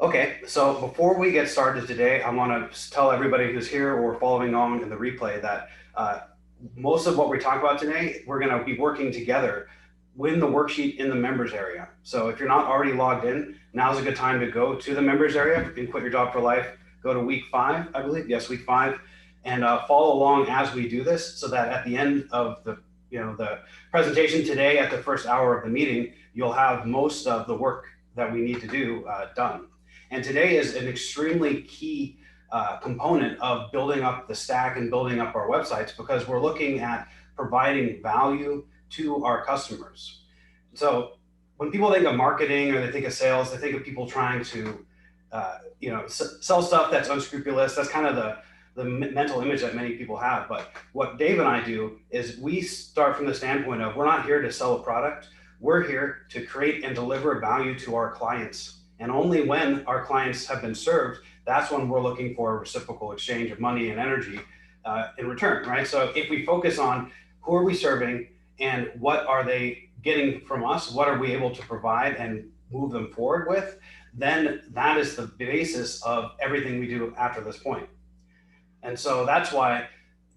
Okay, so before we get started today, I want to tell everybody who's here or following on in the replay that most of what we talk about today, we're going to be working together in the worksheet in the members area. So if you're not already logged in, now's a good time to go to the members area and quit your job for life. Go to week 5, I believe. Yes, week 5, and follow along as we do this, so that at the end of the presentation today, at the first hour of the meeting, you'll have most of the work that we need to do done. And today is an extremely key component of building up the stack and building up our websites, because we're looking at providing value to our customers. So when people think of marketing or they think of sales, they think of people trying to sell stuff that's unscrupulous. That's kind of the mental image that many people have. But what Dave and I do is we start from the standpoint of, we're not here to sell a product. We're here to create and deliver value to our clients. And only when our clients have been served, that's when we're looking for a reciprocal exchange of money and energy in return, right? So if we focus on who are we serving and what are they getting from us, what are we able to provide and move them forward with, then that is the basis of everything we do after this point. And so that's why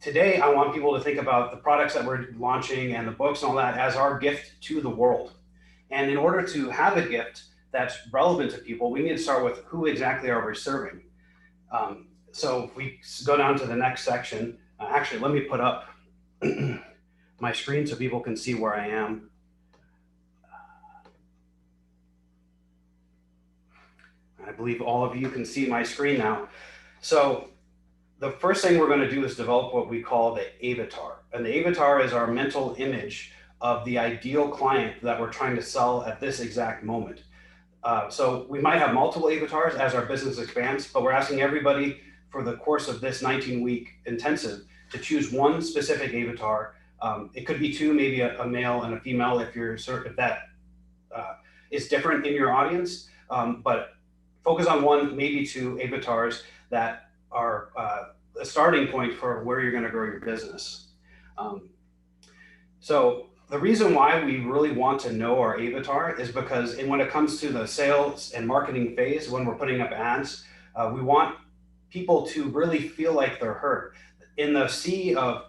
today I want people to think about the products that we're launching and the books and all that as our gift to the world. And in order to have a gift that's relevant to people, we need to start with who exactly are we serving. So if we go down to the next section, actually, let me put up my screen so people can see where I am. I believe all of you can see my screen now. So the first thing we're going to do is develop what we call the avatar. And the avatar is our mental image of the ideal client that we're trying to sell at this exact moment. So we might have multiple avatars as our business expands, but we're asking everybody for the course of this 19-week intensive to choose one specific avatar. It could be 2, maybe a male and a female if that is different in your audience, but focus on 1, maybe 2 avatars that are a starting point for where you're going to grow your business. So the reason why we really want to know our avatar is because when it comes to the sales and marketing phase, when we're putting up ads, we want people to really feel like they're heard. In the sea of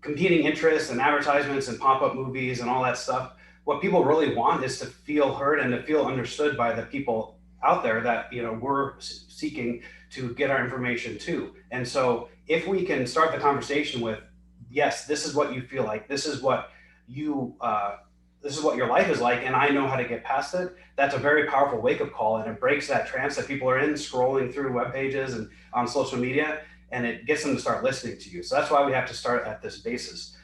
competing interests and advertisements and pop-up movies and all that stuff, what people really want is to feel heard and to feel understood by the people out there that we're seeking to get our information to. And so if we can start the conversation with, yes, this is what you feel like, this is what your life is like, and I know how to get past it, that's a very powerful wake-up call, and it breaks that trance that people are in, scrolling through web pages and on social media, and it gets them to start listening to you. So that's why we have to start at this basis.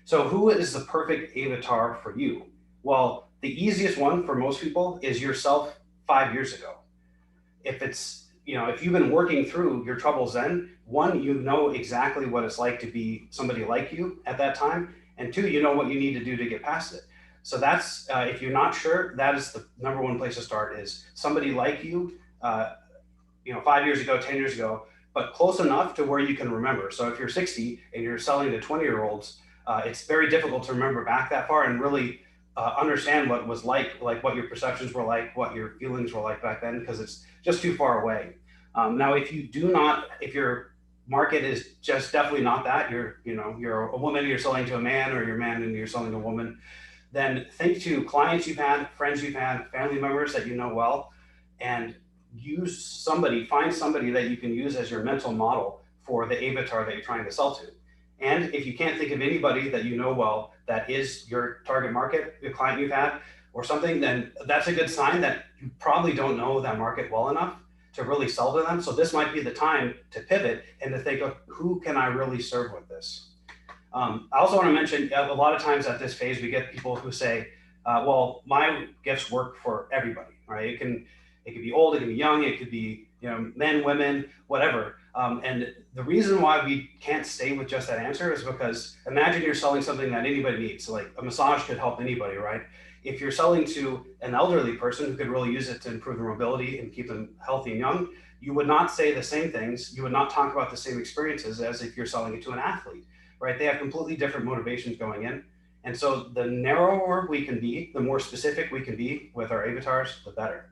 So who is the perfect avatar for you? Well, the easiest one for most people is yourself 5 years ago. If you've been working through your troubles then, 1, you know exactly what it's like to be somebody like you at that time, and 2, you know what you need to do to get past it. So that's, if you're not sure, that is the number 1 place to start, is somebody like you, 5 years ago, 10 years ago, but close enough to where you can remember. So if you're 60 and you're selling to 20-year-olds, it's very difficult to remember back that far and really understand what was like what your perceptions were like, what your feelings were like back then, because it's just too far away. Now, if your market is just definitely not that, you're a woman, you're selling to a man, or you're a man and you're selling to a woman, then think to clients you've had, friends you've had, family members that you know well, and find somebody that you can use as your mental model for the avatar that you're trying to sell to. And if you can't think of anybody that you know well that is your target market, the client you've had or something, then that's a good sign that you probably don't know that market well enough to really sell to them. So this might be the time to pivot and to think of, who can I really serve with this? I also want to mention, a lot of times at this phase, we get people who say, well, my gifts work for everybody, right? It could be old, it could be young, it could be men, women, whatever. And the reason why we can't stay with just that answer is because imagine you're selling something that anybody needs. So like a massage could help anybody, right? If you're selling to an elderly person who could really use it to improve their mobility and keep them healthy and young, you would not say the same things. You would not talk about the same experiences as if you're selling it to an athlete, right? They have completely different motivations going in. And so the narrower we can be, the more specific we can be with our avatars, the better.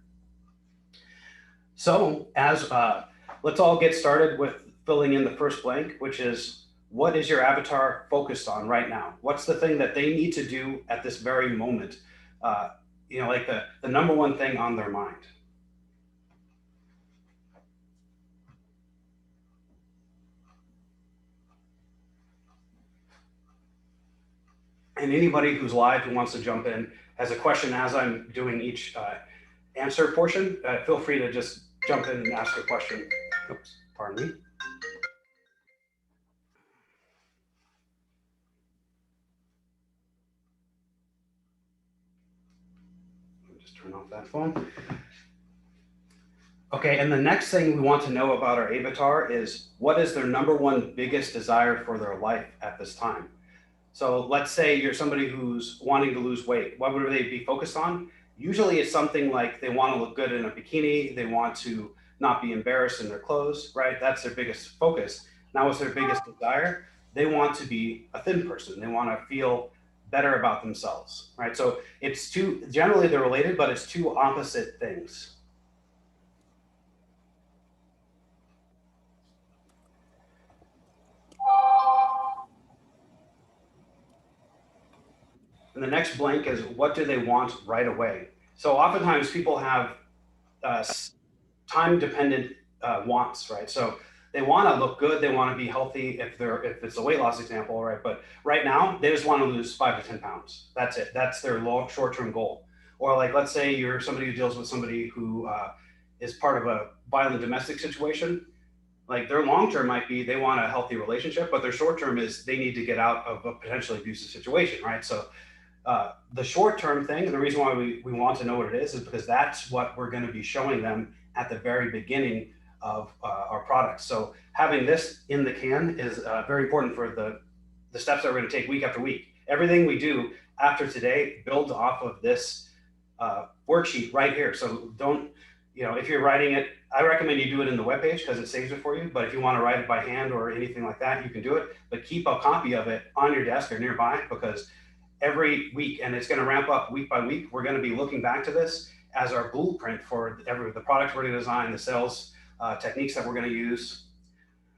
So let's all get started with filling in the first blank, which is, what is your avatar focused on right now? What's the thing that they need to do at this very moment? Like the number one thing on their mind. And anybody who's live who wants to jump in has a question as I'm doing each answer portion, feel free to just jump in and ask a question. Oops, pardon me. Let me just turn off that phone. Okay, and the next thing we want to know about our avatar is, what is their number one biggest desire for their life at this time? So let's say you're somebody who's wanting to lose weight. What would they be focused on? Usually it's something like they want to look good in a bikini. They want to not be embarrassed in their clothes, right? That's their biggest focus. Now, what's their biggest desire? They want to be a thin person. They want to feel better about themselves, right? So it's generally they're related, but it's two opposite things. And the next blank is, what do they want right away? So oftentimes people have time dependent wants, right? So they want to look good, they want to be healthy if it's a weight loss example, right? But right now they just want to lose 5 to 10 pounds. That's it. That's their short-term goal. Or like, let's say you're somebody who deals with somebody who is part of a violent domestic situation. Like, their long-term might be they want a healthy relationship, but their short-term is they need to get out of a potentially abusive situation, right? So the short-term thing, the reason why we want to know what it is because that's what we're going to be showing them at the very beginning of our products. So having this in the can is very important for the steps that we're going to take week after week. Everything we do after today builds off of this worksheet right here. So don't, if you're writing it, I recommend you do it in the webpage because it saves it for you. But if you want to write it by hand or anything like that, you can do it. But keep a copy of it on your desk or nearby, because every week, and it's going to ramp up week by week, we're going to be looking back to this as our blueprint for the products we're going to design, the sales techniques that we're going to use.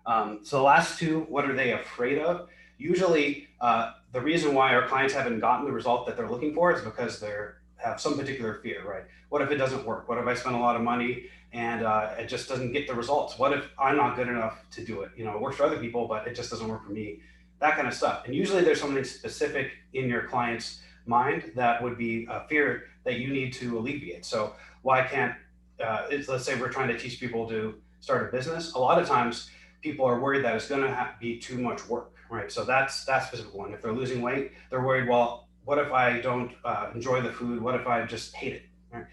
So the last two, what are they afraid of? Usually the reason why our clients haven't gotten the result that they're looking for is because they have some particular fear, right? What if it doesn't work? What if I spend a lot of money and it just doesn't get the results? What if I'm not good enough to do it? It works for other people, but it just doesn't work for me. That kind of stuff. And usually there's something specific in your client's mind that would be a fear that you need to alleviate. So why can't, let's say we're trying to teach people to start a business. A lot of times people are worried that it's going to be too much work, right? So that's that specific one. If they're losing weight, they're worried, well, what if I don't enjoy the food? What if I just hate it? Right?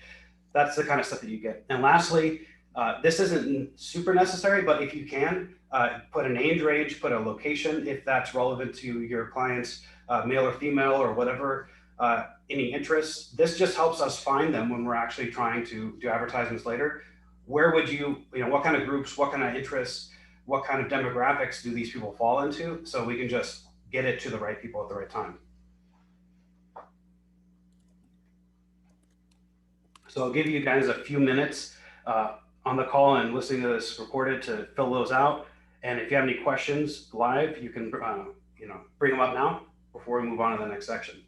That's the kind of stuff that you get. And lastly, this isn't super necessary, but if you can, put an age range, put a location if that's relevant to your clients, male or female or whatever, any interests. This just helps us find them when we're actually trying to do advertisements later. Where would what kind of groups, what kind of interests, what kind of demographics do these people fall into? So we can just get it to the right people at the right time. So I'll give you guys a few minutes on the call and listening to this recorded to fill those out. And if you have any questions live, you can bring them up now before we move on to the next section.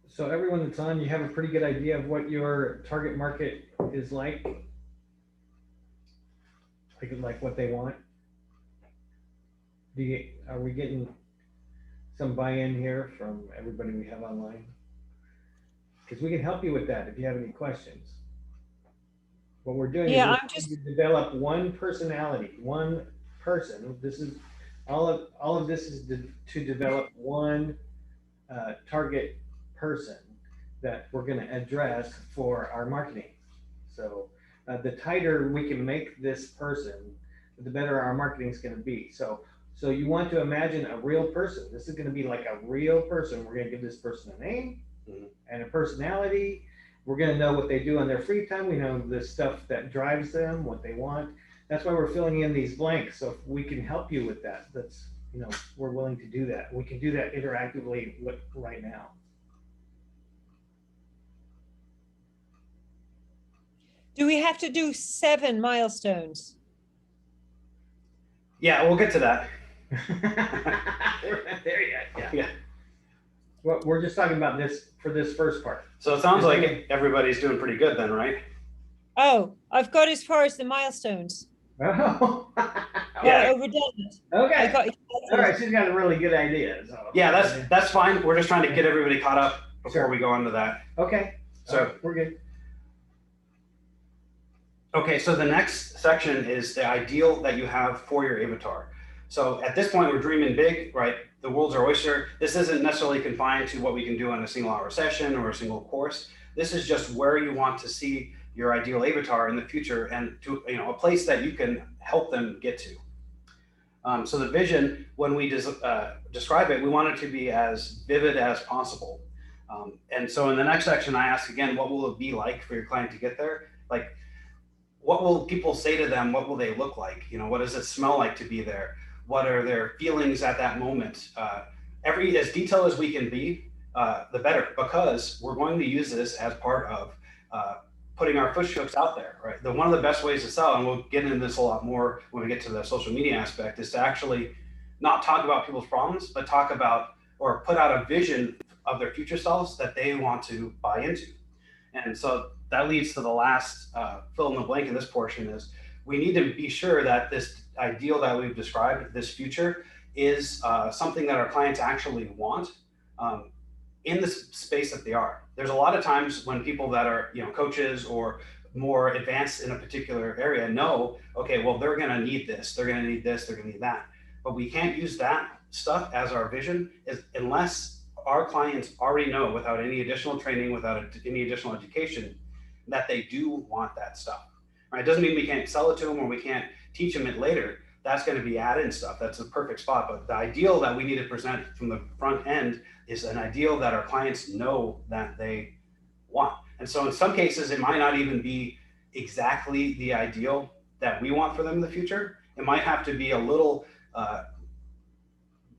So everyone that's on, you have a pretty good idea of what your target market is like what they want. Are we getting some buy-in here from everybody we have online? Because we can help you with that if you have any questions. What we're doing is to develop one personality, one person. This is all of this is to develop one target person that we're going to address for our marketing. So the tighter we can make this person, the better our marketing is going to be. So you want to imagine a real person. This is going to be like a real person. We're going to give this person a name and a personality. We're going to know what they do on their free time. We know the stuff that drives them, what they want. That's why we're filling in these blanks. So if we can help you with that, that's, you know, we're willing to do that. We can do that interactively right now. Do we have to do 7 milestones? Yeah, we'll get to that. We're not there yet. Yeah. Well, we're just talking about this for this first part. So it sounds like everybody's doing pretty good then, right? Oh, I've got as far as the milestones. Oh. Yeah. We're done. Okay. All right. She's got a really good idea. So. Yeah, that's fine. We're just trying to get everybody caught up before we go on to that. Okay. So we're good. Okay, so the next section is the ideal that you have for your avatar. So at this point, we're dreaming big, right? The world's our oyster. This isn't necessarily confined to what we can do in a single hour session or a single course. This is just where you want to see your ideal avatar in the future and to, you know, a place that you can help them get to. So the vision, when we describe it, we want it to be as vivid as possible. And so in the next section, I ask again, what will it be like for your client to get there? Like, what will people say to them? What will they look like? You know, what does it smell like to be there? What are their feelings at that moment? As detailed as we can be, the better, because we're going to use this as part of putting our push-hooks out there, right? One of the best ways to sell, and we'll get into this a lot more when we get to the social media aspect, is to actually not talk about people's problems, but talk about or put out a vision of their future selves that they want to buy into. And so that leads to the last fill in the blank in this portion is we need to be sure that this ideal that we've described, this future, is something that our clients actually want in the space that they are. There's a lot of times when people that are, you know, coaches or more advanced in a particular area know, okay, well, they're going to need this, they're going to need this, they're going to need that. But we can't use that stuff as our vision unless our clients already know, without any additional training, without any additional education, that they do want that stuff. Right? It doesn't mean we can't sell it to them or we can't teach them it later. That's going to be add-in stuff. That's a perfect spot. But the ideal that we need to present from the front end is an ideal that our clients know that they want. And so in some cases, it might not even be exactly the ideal that we want for them in the future. It might have to be a little,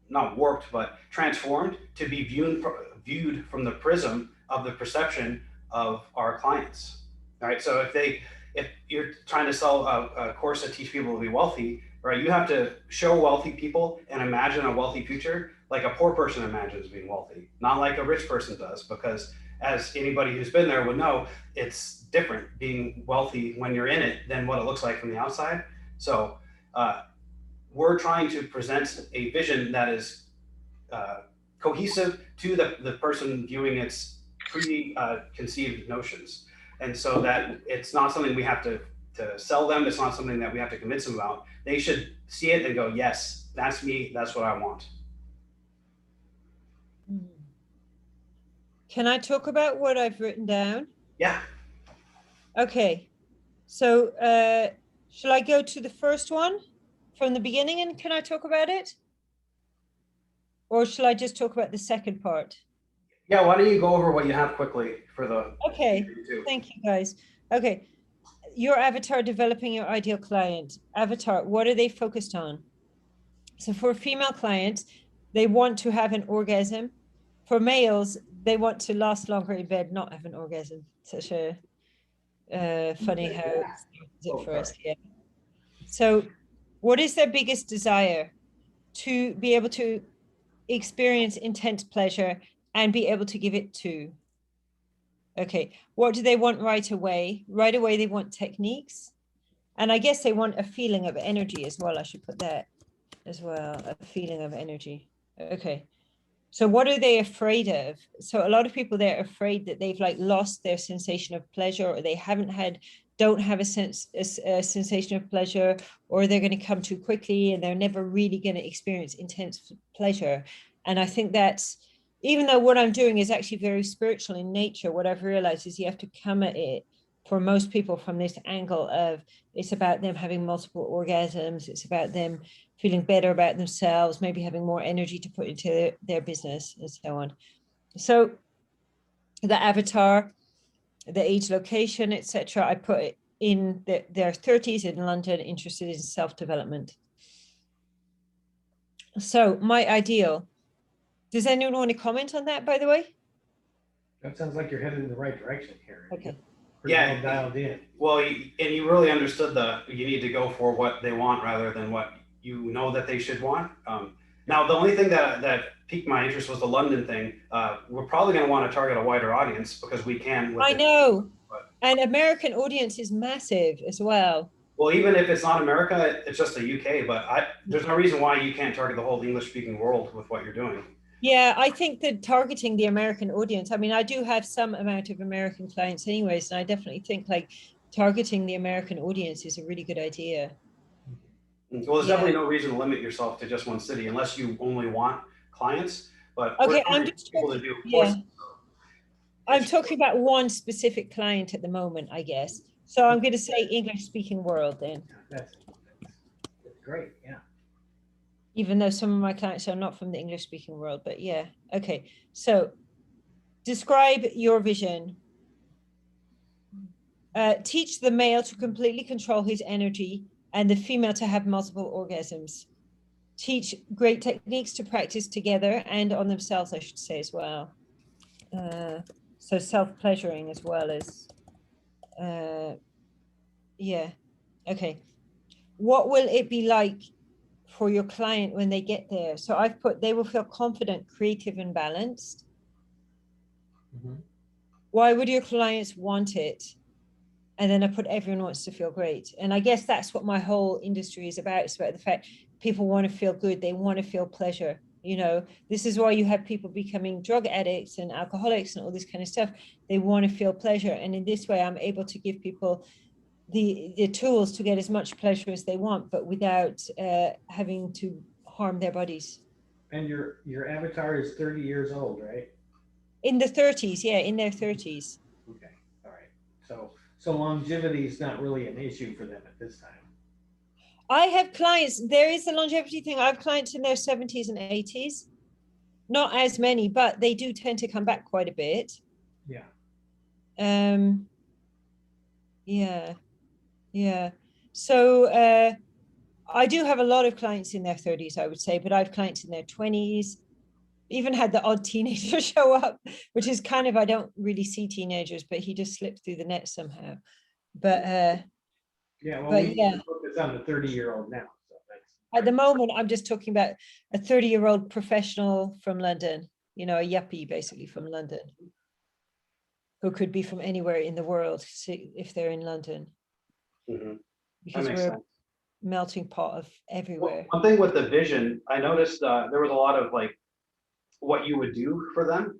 not warped, but transformed to be viewed from the prism of the perception of our clients. All right. So if you're trying to sell a course that teach people to be wealthy, right, you have to show wealthy people and imagine a wealthy future like a poor person imagines being wealthy, not like a rich person does, because as anybody who's been there would know, it's different being wealthy when you're in it than what it looks like from the outside. So we're trying to present a vision that is cohesive to the person viewing its preconceived notions. And so that it's not something we have to sell them. It's not something that we have to convince them about. They should see it and go, yes, that's me. That's what I want. Can I talk about what I've written down? Yeah. Okay. So shall I go to the first one from the beginning and can I talk about it? Or shall I just talk about the second part? Yeah, why don't you go over what you have quickly for the... Okay, thank you guys. Okay, your avatar, developing your ideal client. Avatar, what are they focused on? So for female clients, they want to have an orgasm. For males, they want to last longer in bed, not have an orgasm. Such a funny how it first. Yeah. So what is their biggest desire? To be able to experience intense pleasure and be able to give it to. Okay, what do they want right away? Right away, they want techniques. And I guess they want a feeling of energy as well. I should put that as well, a feeling of energy. Okay, so what are they afraid of? So a lot of people, they're afraid that they've like lost their sensation of pleasure, or they don't have a sensation of pleasure, or they're going to come too quickly and they're never really going to experience intense pleasure. And I think that's, even though what I'm doing is actually very spiritual in nature, what I've realized is you have to come at it for most people from this angle of it's about them having multiple orgasms. It's about them feeling better about themselves, maybe having more energy to put into their business and so on. So the avatar, the age, location, etc. I put it in their 30s in London, interested in self-development. So my ideal, does anyone want to comment on that, by the way? That sounds like you're headed in the right direction here. Okay. Pretty Yeah. well dialed in. Well, and you really understood you need to go for what they want rather than what you know that they should want. Now, the only thing that piqued my interest was the London thing. We're probably going to want to target a wider audience because we can. I know. And American audience is massive as well. Well, even if it's not America, it's just the UK, but there's no reason why you can't target the whole English-speaking world with what you're doing. Yeah, I think that targeting the American audience, I mean, I do have some amount of American clients anyways, and I definitely think like targeting the American audience is a really good idea. Well, there's definitely no reason to limit yourself to just one city unless you only want clients, but okay, I'm just people to do yeah. I'm talking about one specific client at the moment, I guess. So I'm going to say English-speaking world then. That's great, yeah. Even though some of my clients are not from the English-speaking world, but yeah. Okay, so describe your vision. Teach the male to completely control his energy and the female to have multiple orgasms. Teach great techniques to practice together and on themselves, I should say as well. So self-pleasuring as well as, yeah, okay. What will it be like for your client when they get there? So I've put, they will feel confident, creative, and balanced. Mm-hmm. Why would your clients want it? And then I put, everyone wants to feel great. And I guess that's what my whole industry is about. It's about the fact people want to feel good. They want to feel pleasure. You know, this is why you have people becoming drug addicts and alcoholics and all this kind of stuff. They want to feel pleasure. And in this way, I'm able to give people the tools to get as much pleasure as they want, but without having to harm their bodies. And your avatar is 30 years old, right? In the 30s, yeah, in their 30s. Okay, all right. So longevity is not really an issue for them at this time. I have clients, there is a longevity thing. I have clients in their 70s and 80s. Not as many, but they do tend to come back quite a bit. Yeah. Yeah. So I do have a lot of clients in their 30s, I would say, but I have clients in their 20s. Even had the odd teenager show up, which is kind of, I don't really see teenagers, but he just slipped through the net somehow. But yeah, well, we focus on the 30-year-old now. So at the moment, I'm just talking about a 30-year-old professional from London, you know, a yuppie basically from London, who could be from anywhere in the world if they're in London. Mm-hmm. Because we're a melting pot of everywhere. Well, one thing with the vision, I noticed there was a lot of like what you would do for them,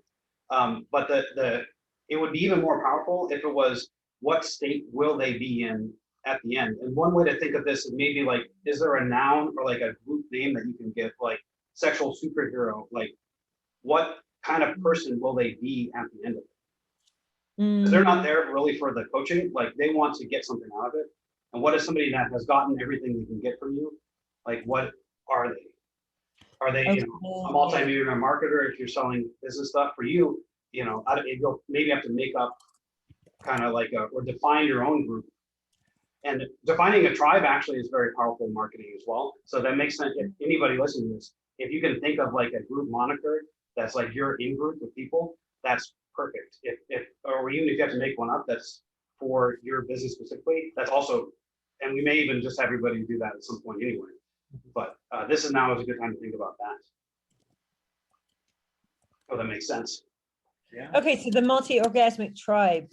but it would be even more powerful if it was what state will they be in at the end. And one way to think of this is maybe like, is there a noun or like a group name that you can give, like sexual superhero? Like, what kind of person will they be at the end of it? Because they're not there really for the coaching. Like, they want to get something out of it. And what is somebody that has gotten everything they can get from you? Like, what are they? Are they, you know, a multi-millionaire marketer? If you're selling business stuff for you, you know, you'll maybe have to make up kind of like or define your own group. And defining a tribe actually is very powerful in marketing as well. So that makes sense. If anybody listening to this, if you can think of like a group moniker that's like your in-group with people, that's perfect. Or even if you have to make one up that's for your business specifically, that's also, and we may even just have everybody do that at some point anyway. But this is now is a good time to think about that. Oh, that makes sense. Yeah. Okay, so the multi-orgasmic tribe.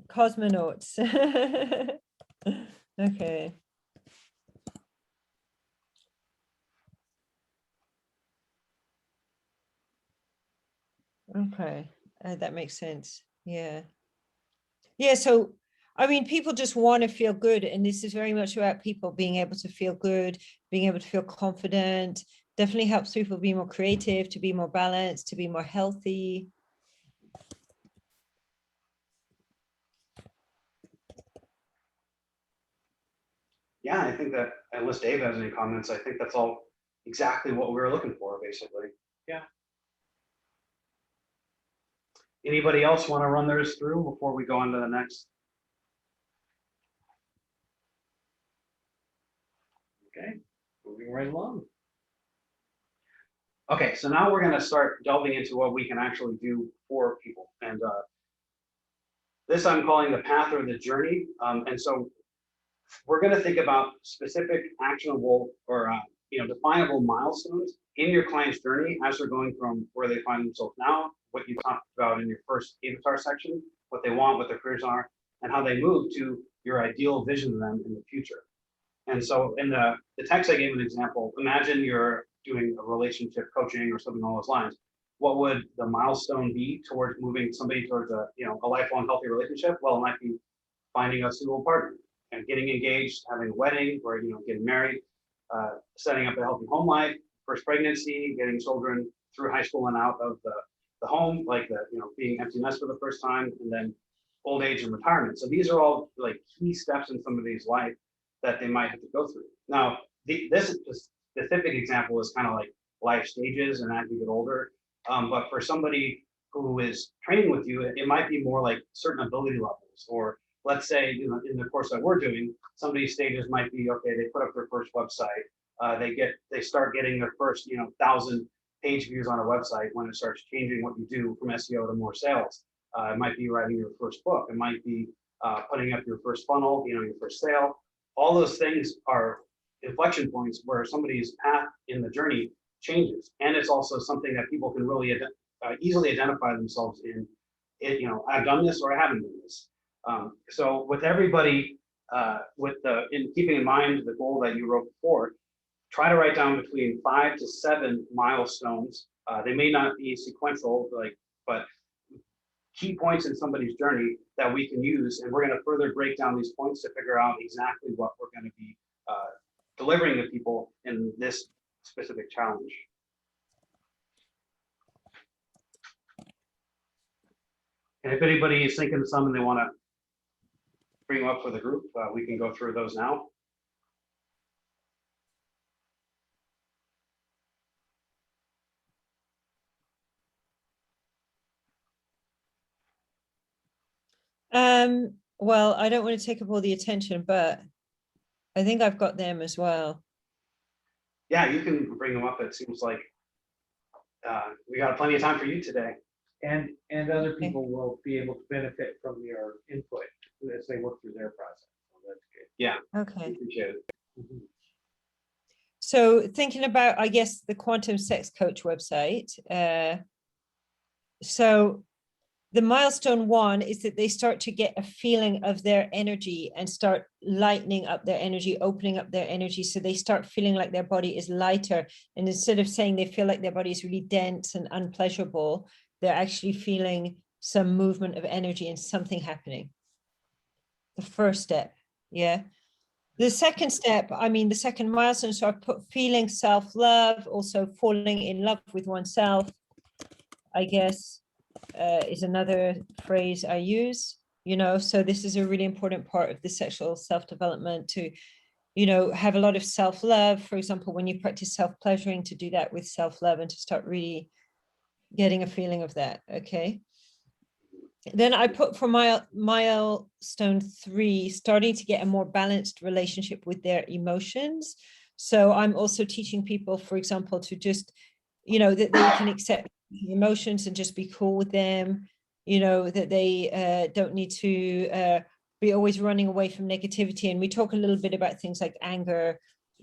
Cosmonauts. Okay. Okay, that makes sense. Yeah. Yeah, so I mean, people just want to feel good, and this is very much about people being able to feel good, being able to feel confident. Definitely helps people be more creative, to be more balanced, to be more healthy. Yeah, I think that, unless Dave has any comments, I think that's all exactly what we were looking for, basically. Yeah. Anybody else want to run theirs through before we go on to the next? Okay, moving right along. Okay, so now we're going to start delving into what we can actually do for people. And this I'm calling the path or the journey. And so we're going to think about specific actionable or definable milestones in your client's journey as they're going from where they find themselves now, what you talked about in your first avatar section, what they want, what their careers are, and how they move to your ideal vision of them in the future. And so in the text, I gave an example. Imagine you're doing a relationship coaching or something along those lines. What would the milestone be towards moving somebody towards a lifelong healthy relationship? Well, it might be finding a suitable partner and getting engaged, having a wedding, or getting married, setting up a healthy home life, first pregnancy, getting children through high school and out of the home, like being empty nest for the first time, and then old age and retirement. So these are all like key steps in somebody's life that they might have to go through. Now, this specific example is kind of like life stages and as you get older. But for somebody who is training with you, it might be more like certain ability levels, or let's say, in the course that we're doing, some of these stages might be, okay, they put up their first website, they start getting their first, 1,000 page views on a website when it starts changing what you do from SEO to more sales. It might be writing your first book. It might be putting up your first funnel, your first sale. All those things are inflection points where somebody's path in the journey changes. And it's also something that people can really easily identify themselves in. I've done this or I haven't done this. So with everybody, in keeping in mind the goal that you wrote before, try to write down between 5 to 7 milestones. They may not be sequential, but key points in somebody's journey that we can use, and we're going to further break down these points to figure out exactly what we're going to be delivering to people in this specific challenge. And if anybody is thinking of something they want to bring up for the group, we can go through those now. Well, I don't want to take up all the attention, but I think I've got them as well. Yeah, you can bring them up. It seems like we got plenty of time for you today. And other people will be able to benefit from your input as they work through their process. So that's good. Yeah. Okay. Appreciate it. Mm-hmm. So thinking about, I guess, the Quantum Sex Coach website. So the milestone 1 is that they start to get a feeling of their energy and start lightening up their energy, opening up their energy. So they start feeling like their body is lighter. And instead of saying they feel like their body is really dense and unpleasurable, they're actually feeling some movement of energy and something happening. The first step. Yeah. The second step, the second milestone, so I put feeling self-love, also falling in love with oneself, I guess, is another phrase I use, so this is a really important part of the sexual self-development to, have a lot of self-love. For example, when you practice self-pleasuring, to do that with self-love and to start really getting a feeling of that. Okay. Then I put for milestone 3, starting to get a more balanced relationship with their emotions. So I'm also teaching people, for example, to just, that they can accept emotions and just be cool with them, that they don't need to be always running away from negativity. And we talk a little bit about things like anger,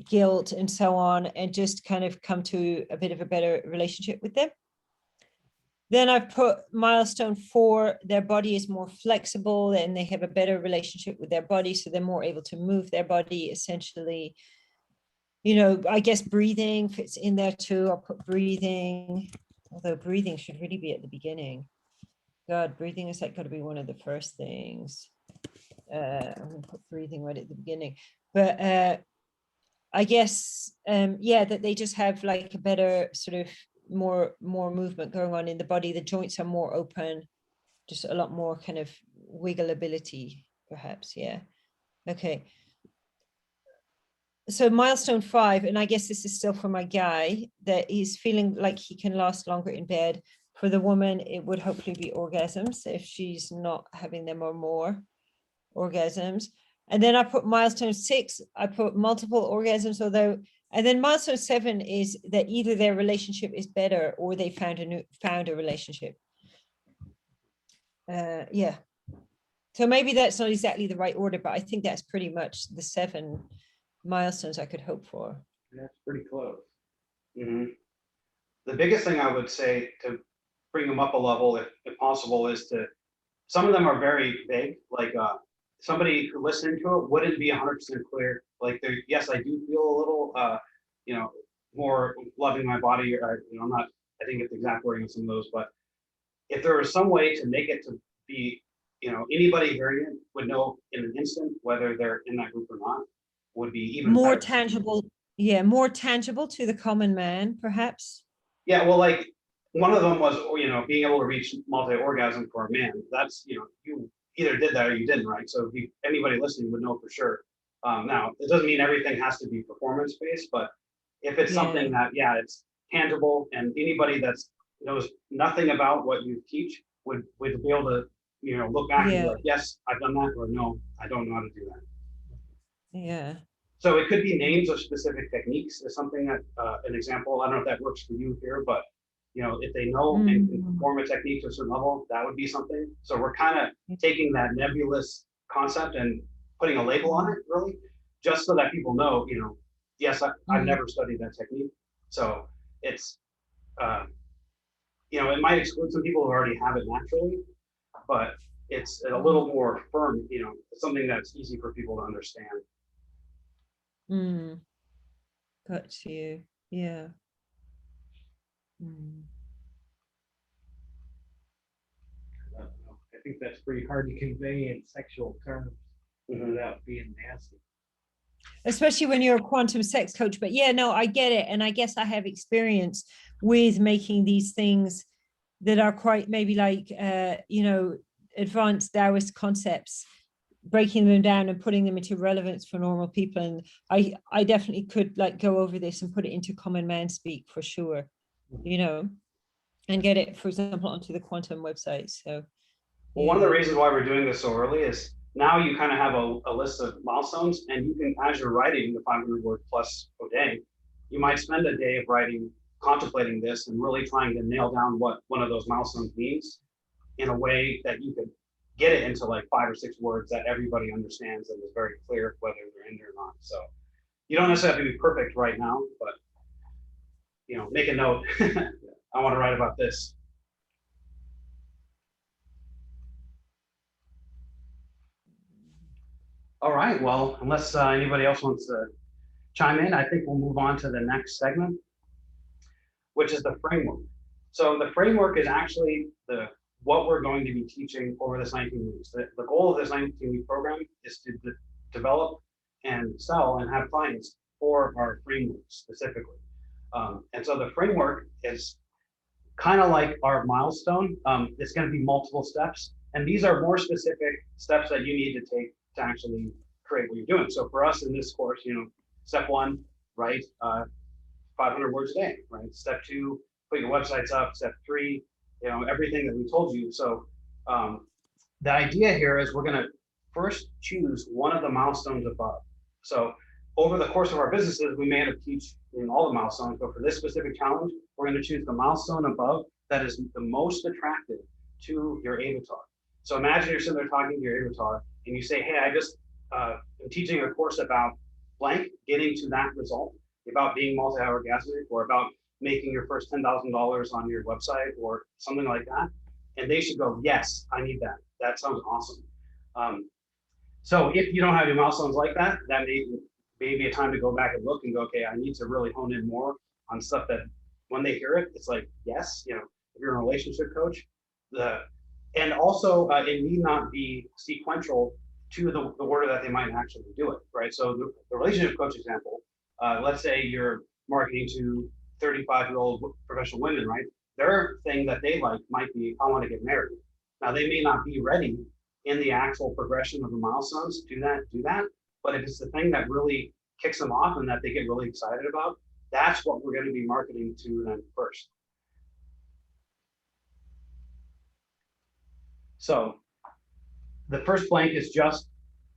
guilt, and so on, and just kind of come to a bit of a better relationship with them. Then I've put milestone 4, their body is more flexible and they have a better relationship with their body. So they're more able to move their body, essentially. I guess breathing fits in there too. I'll put breathing, although breathing should really be at the beginning. God, breathing is got to be one of the first things. I'm going to put breathing right at the beginning. But I guess, that they just have like a better sort of more movement going on in the body. The joints are more open, just a lot more kind of wiggleability, perhaps. Yeah. Okay. So milestone 5, and I guess this is still for my guy, that he's feeling like he can last longer in bed, For the woman, it would hopefully be orgasms if she's not having them or more orgasms. And then I put milestone 6, I put multiple orgasms, although, and then milestone 7 is that either their relationship is better or they found a relationship. Yeah. So maybe that's not exactly the right order, but I think that's pretty much the 7 milestones I could hope for. That's pretty close. Mm-hmm. The biggest thing I would say to bring them up a level, if possible, is to, some of them are very vague, like somebody who listening to it wouldn't be 100% clear. Like, yes, I do feel a little, more loving my body. Or, I'm not, I didn't get the exact wording of some of those, but if there was some way to make it to be, anybody hearing it would know in an instant whether they're in that group or not, would be even more better. Tangible. Yeah, more tangible to the common man, perhaps. Yeah, well, like one of them was, being able to reach multi-orgasm for a man. That's, you either did that or you didn't, right? So anybody listening would know for sure. Now, it doesn't mean everything has to be performance-based, but if it's something that, it's tangible, and anybody that's knows nothing about what you teach would be able to, look back and be like, yes, I've done that, or no, I don't know how to do that. Yeah. So it could be names of specific techniques is something that, an example, I don't know if that works for you here, but if they know and can perform a technique to a certain level, that would be something. So we're kind of taking that nebulous concept and putting a label on it, really, just so that people know, yes, I've never studied that technique. So it's, it might exclude some people who already have it naturally, but it's a little more firm, it's something that's easy for people to understand. Got you. Yeah. I think that's pretty hard to convey in sexual terms without being nasty. Especially when you're a quantum sex coach. But yeah, no, I get it. And I guess I have experience with making these things that are quite maybe like, advanced Taoist concepts, breaking them down and putting them into relevance for normal people. And I definitely could like go over this and put it into common man speak for sure, and get it, for example, onto the quantum website. So well, one of the reasons why we're doing this so early is now you kind of have a list of milestones, and you can, as you're writing the 500 word plus a day, you might spend a day of writing, contemplating this, and really trying to nail down what one of those milestones means in a way that you could get it into like 5 or 6 words that everybody understands and is very clear whether they're in there or not. So you don't necessarily have to be perfect right now, but make a note. I want to write about this. All right, well, unless anybody else wants to chime in, I think we'll move on to the next segment, which is the framework. So the framework is actually what we're going to be teaching over this 19 weeks. The goal of this 19-week program is to develop and sell and have clients for our framework specifically. And so the framework is kind of like our milestone. It's going to be multiple steps. And these are more specific steps that you need to take to actually create what you're doing. So for us in this course, step 1, write 500 words a day, right? Step 2, put your websites up. Step 3, everything that we told you. So the idea here is we're going to first choose one of the milestones above. So over the course of our businesses, we may end up teaching all the milestones, but for this specific challenge, we're going to choose the milestone above that is the most attractive to your avatar. So imagine you're sitting there talking to your avatar and you say, hey, I just am teaching a course about blank, getting to that result, about being multi-orgasmic, or about making your first $10,000 on your website or something like that. And they should go, yes, I need that. That sounds awesome. So if you don't have your milestones like that, that may be a time to go back and look and go, okay, I need to really hone in more on stuff that when they hear it, it's like, yes, if you're a relationship coach, and also it need not be sequential to the order that they might actually do it, right? So the relationship coach example, let's say you're marketing to 35-year-old professional women, right? Their thing that they like might be, I want to get married. Now they may not be ready in the actual progression of the milestones to do that. But if it's the thing that really kicks them off and that they get really excited about, that's what we're going to be marketing to them first. So the first blank is just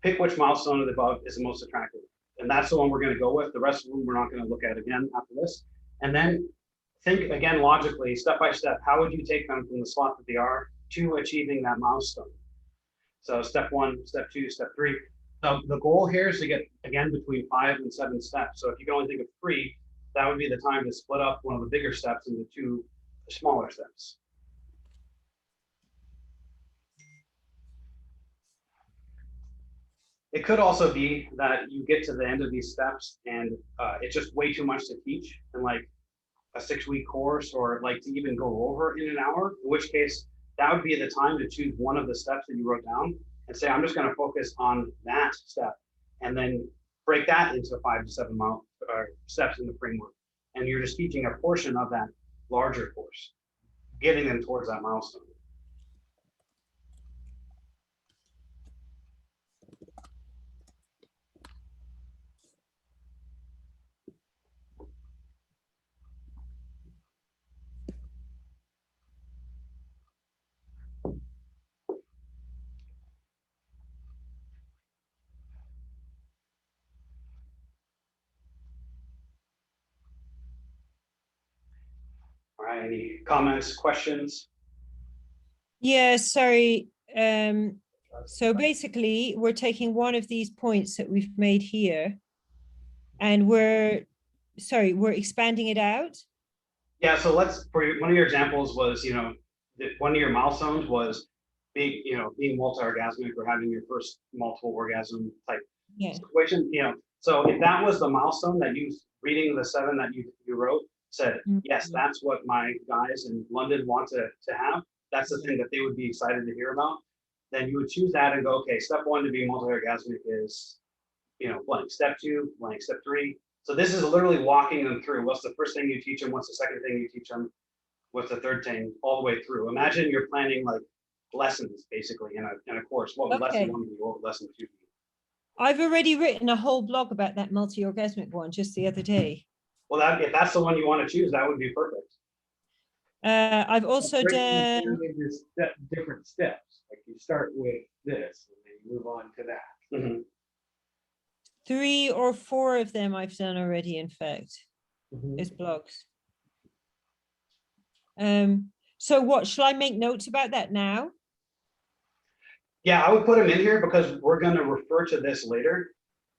pick which milestone of the above is the most attractive. And that's the one we're going to go with. The rest of them we're not going to look at again after this. And then think again logically, step by step, how would you take them from the spot that they are to achieving that milestone? So step 1, step 2, step 3. The goal here is to get, again, between 5 and 7 steps. So if you can only think of 3, that would be the time to split up one of the bigger steps into 2 smaller steps. It could also be that you get to the end of these steps and it's just way too much to teach in like a 6-week course, or like to even go over in an hour, in which case that would be the time to choose one of the steps that you wrote down and say, I'm just going to focus on that step, and then break that into 5 to 7 steps in the framework. And you're just teaching a portion of that larger course, getting them towards that milestone. All right, any comments, questions? Yeah, sorry. So basically, we're taking one of these points that we've made here, and we're expanding it out. Yeah, so let's, for one of your examples was, you know, one of your milestones was being, you know, being multi-orgasmic or having your first multiple orgasm type situation, you know. So if that was the milestone that you, reading the 7 that you wrote, said, yes, that's what my guys in London want to have, that's the thing that they would be excited to hear about, then you would choose that and go, okay, step 1 to be multi-orgasmic is, you know, blank. Step 2, blank. Step 3. So this is literally walking them through. What's the first thing you teach them? What's the second thing you teach them? What's the third thing? All the way through. Imagine you're planning like lessons basically in a course. What would lesson 1 be? What would lesson 2 be? I've already written a whole blog about that multi-orgasmic one just the other day. Well, if that's the one you want to choose, that would be perfect. I've also done different steps. Like you start with this and then you move on to that. Mm-hmm. 3 or 4 of them I've done already, in fact, as blogs. So what, shall I make notes about that now? Yeah, I would put them in here because we're going to refer to this later.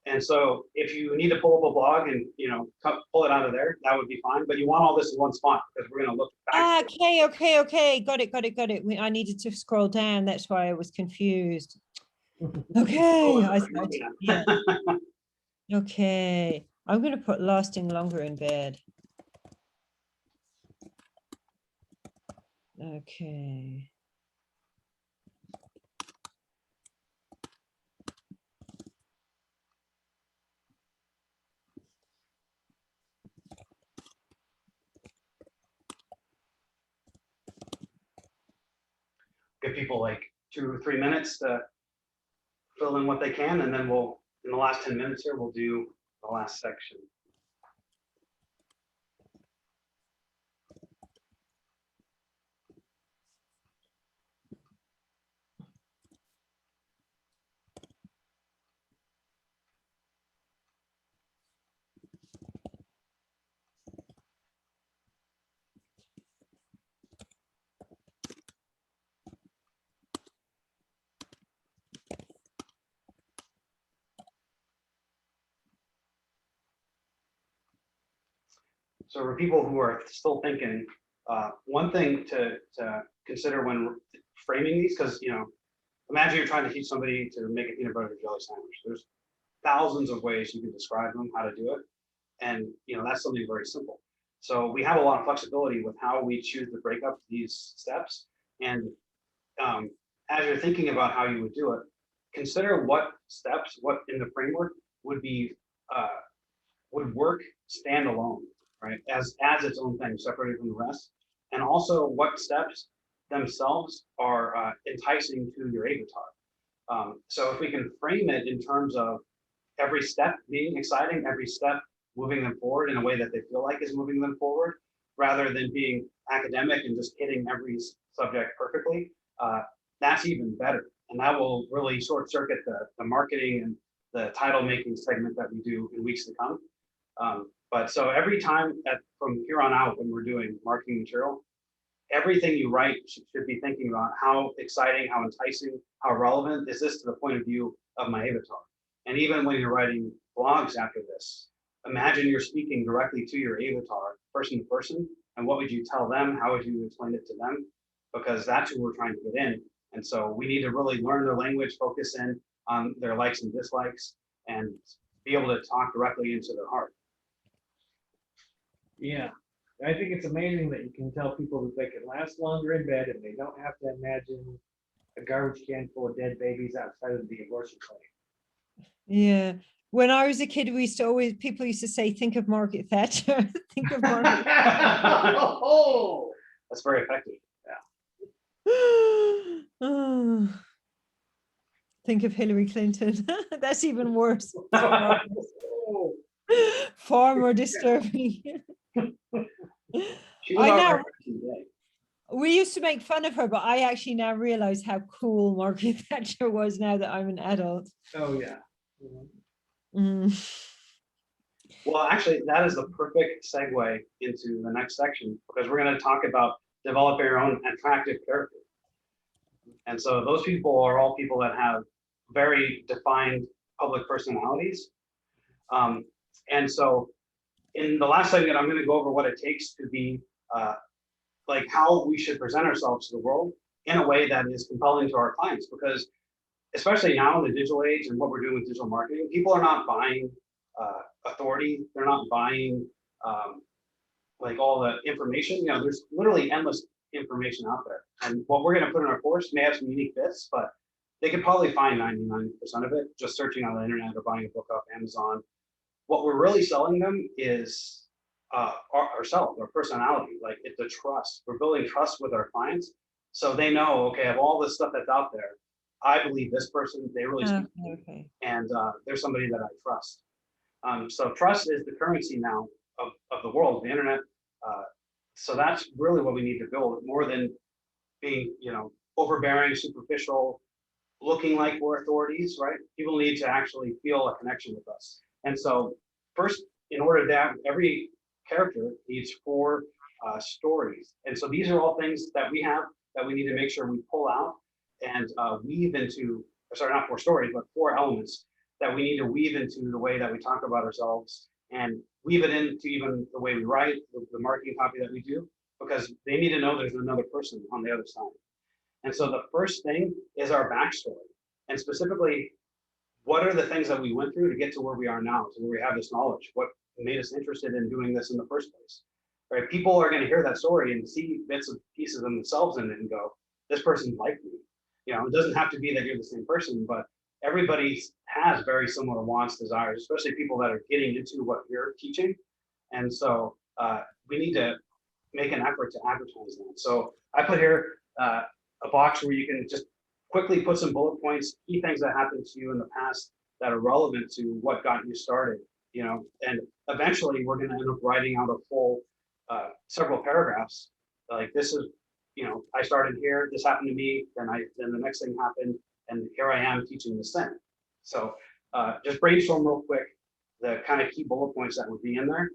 And so if you need to pull up a blog and, you know, pull it out of there, that would be fine. But you want all this in one spot because we're going to look back. Okay. Got it. I needed to scroll down. That's why I was confused. Okay. Yeah. Okay. I'm going to put lasting longer in bed. Okay. Give people like 2 or 3 minutes to fill in what they can, and then we'll, in the last 10 minutes here, we'll do the last section. So for people who are still thinking, one thing to consider when framing these, because, you know, imagine you're trying to teach somebody to make a peanut butter jelly sandwich. There's thousands of ways you can describe them, how to do it. And, you know, that's something very simple. So we have a lot of flexibility with how we choose to break up these steps. And as you're thinking about how you would do it, consider what steps, what in the framework would be, would work standalone, right? As its own thing, separated from the rest. And also what steps themselves are enticing to your avatar. So if we can frame it in terms of every step being exciting, every step moving them forward in a way that they feel like is moving them forward, rather than being academic and just hitting every subject perfectly, that's even better. And that will really short circuit the marketing and the title making segment that we do in weeks to come. But so every time from here on out, when we're doing marketing material, everything you write should be thinking about how exciting, how enticing, how relevant is this to the point of view of my avatar. And even when you're writing blogs after this, imagine you're speaking directly to your avatar, person to person, and what would you tell them? How would you explain it to them? Because that's who we're trying to get in. And so we need to really learn their language, focus in on their likes and dislikes, and be able to talk directly into their heart. Yeah. I think it's amazing that you can tell people that they can last longer in bed and they don't have to imagine a garbage can full of dead babies outside of the abortion clinic. Yeah. When I was a kid, people used to say, think of Margaret Thatcher. Think of Margaret. Oh, that's very effective. Yeah. Think of Hillary Clinton. That's even worse. Far more disturbing. We used to make fun of her, but I actually now realize how cool Margaret Thatcher was now that I'm an adult. Oh, yeah. Well, actually, that is the perfect segue into the next section, because we're going to talk about developing your own attractive character. And so those people are all people that have very defined public personalities. And so in the last segment, I'm going to go over what it takes to be like how we should present ourselves to the world in a way that is compelling to our clients, because especially now in the digital age and what we're doing with digital marketing, people are not buying authority. They're not buying like all the information. You know, there's literally endless information out there. And what we're going to put in our course may have some unique bits, but they could probably find 99% of it just searching on the internet or buying a book off Amazon. What we're really selling them is ourselves, our personality, like the trust. We're building trust with our clients, so they know, okay, of all this stuff that's out there, I believe this person, they really speak to me, and there's somebody that I trust. So trust is the currency now of the world, the internet. So that's really what we need to build, more than being, you know, overbearing, superficial, looking like we're authorities, right? People need to actually feel a connection with us. And so first, in order that, every character needs 4 stories. And so these are all things that we have that we need to make sure we pull out and weave into, sorry, not 4 stories, but 4 elements that we need to weave into the way that we talk about ourselves, and weave it into even the way we write, the marketing copy that we do, because they need to know there's another person on the other side. And so the first thing is our backstory, and specifically, what are the things that we went through to get to where we are now, to where we have this knowledge? What made us interested in doing this in the first place? Right? People are going to hear that story and see bits and pieces of themselves in it and go, this person's like me. You know, it doesn't have to be that you're the same person, but everybody has very similar wants, desires, especially people that are getting into what you're teaching. And so we need to make an effort to advertise that. So I put here a box where you can just quickly put some bullet points, key things that happened to you in the past that are relevant to what got you started, you know, and eventually we're going to end up writing out a full several paragraphs. Like, this is, you know, I started here, this happened to me, then the next thing happened, and here I am teaching this thing. So just brainstorm real quick the kind of key bullet points that would be in there,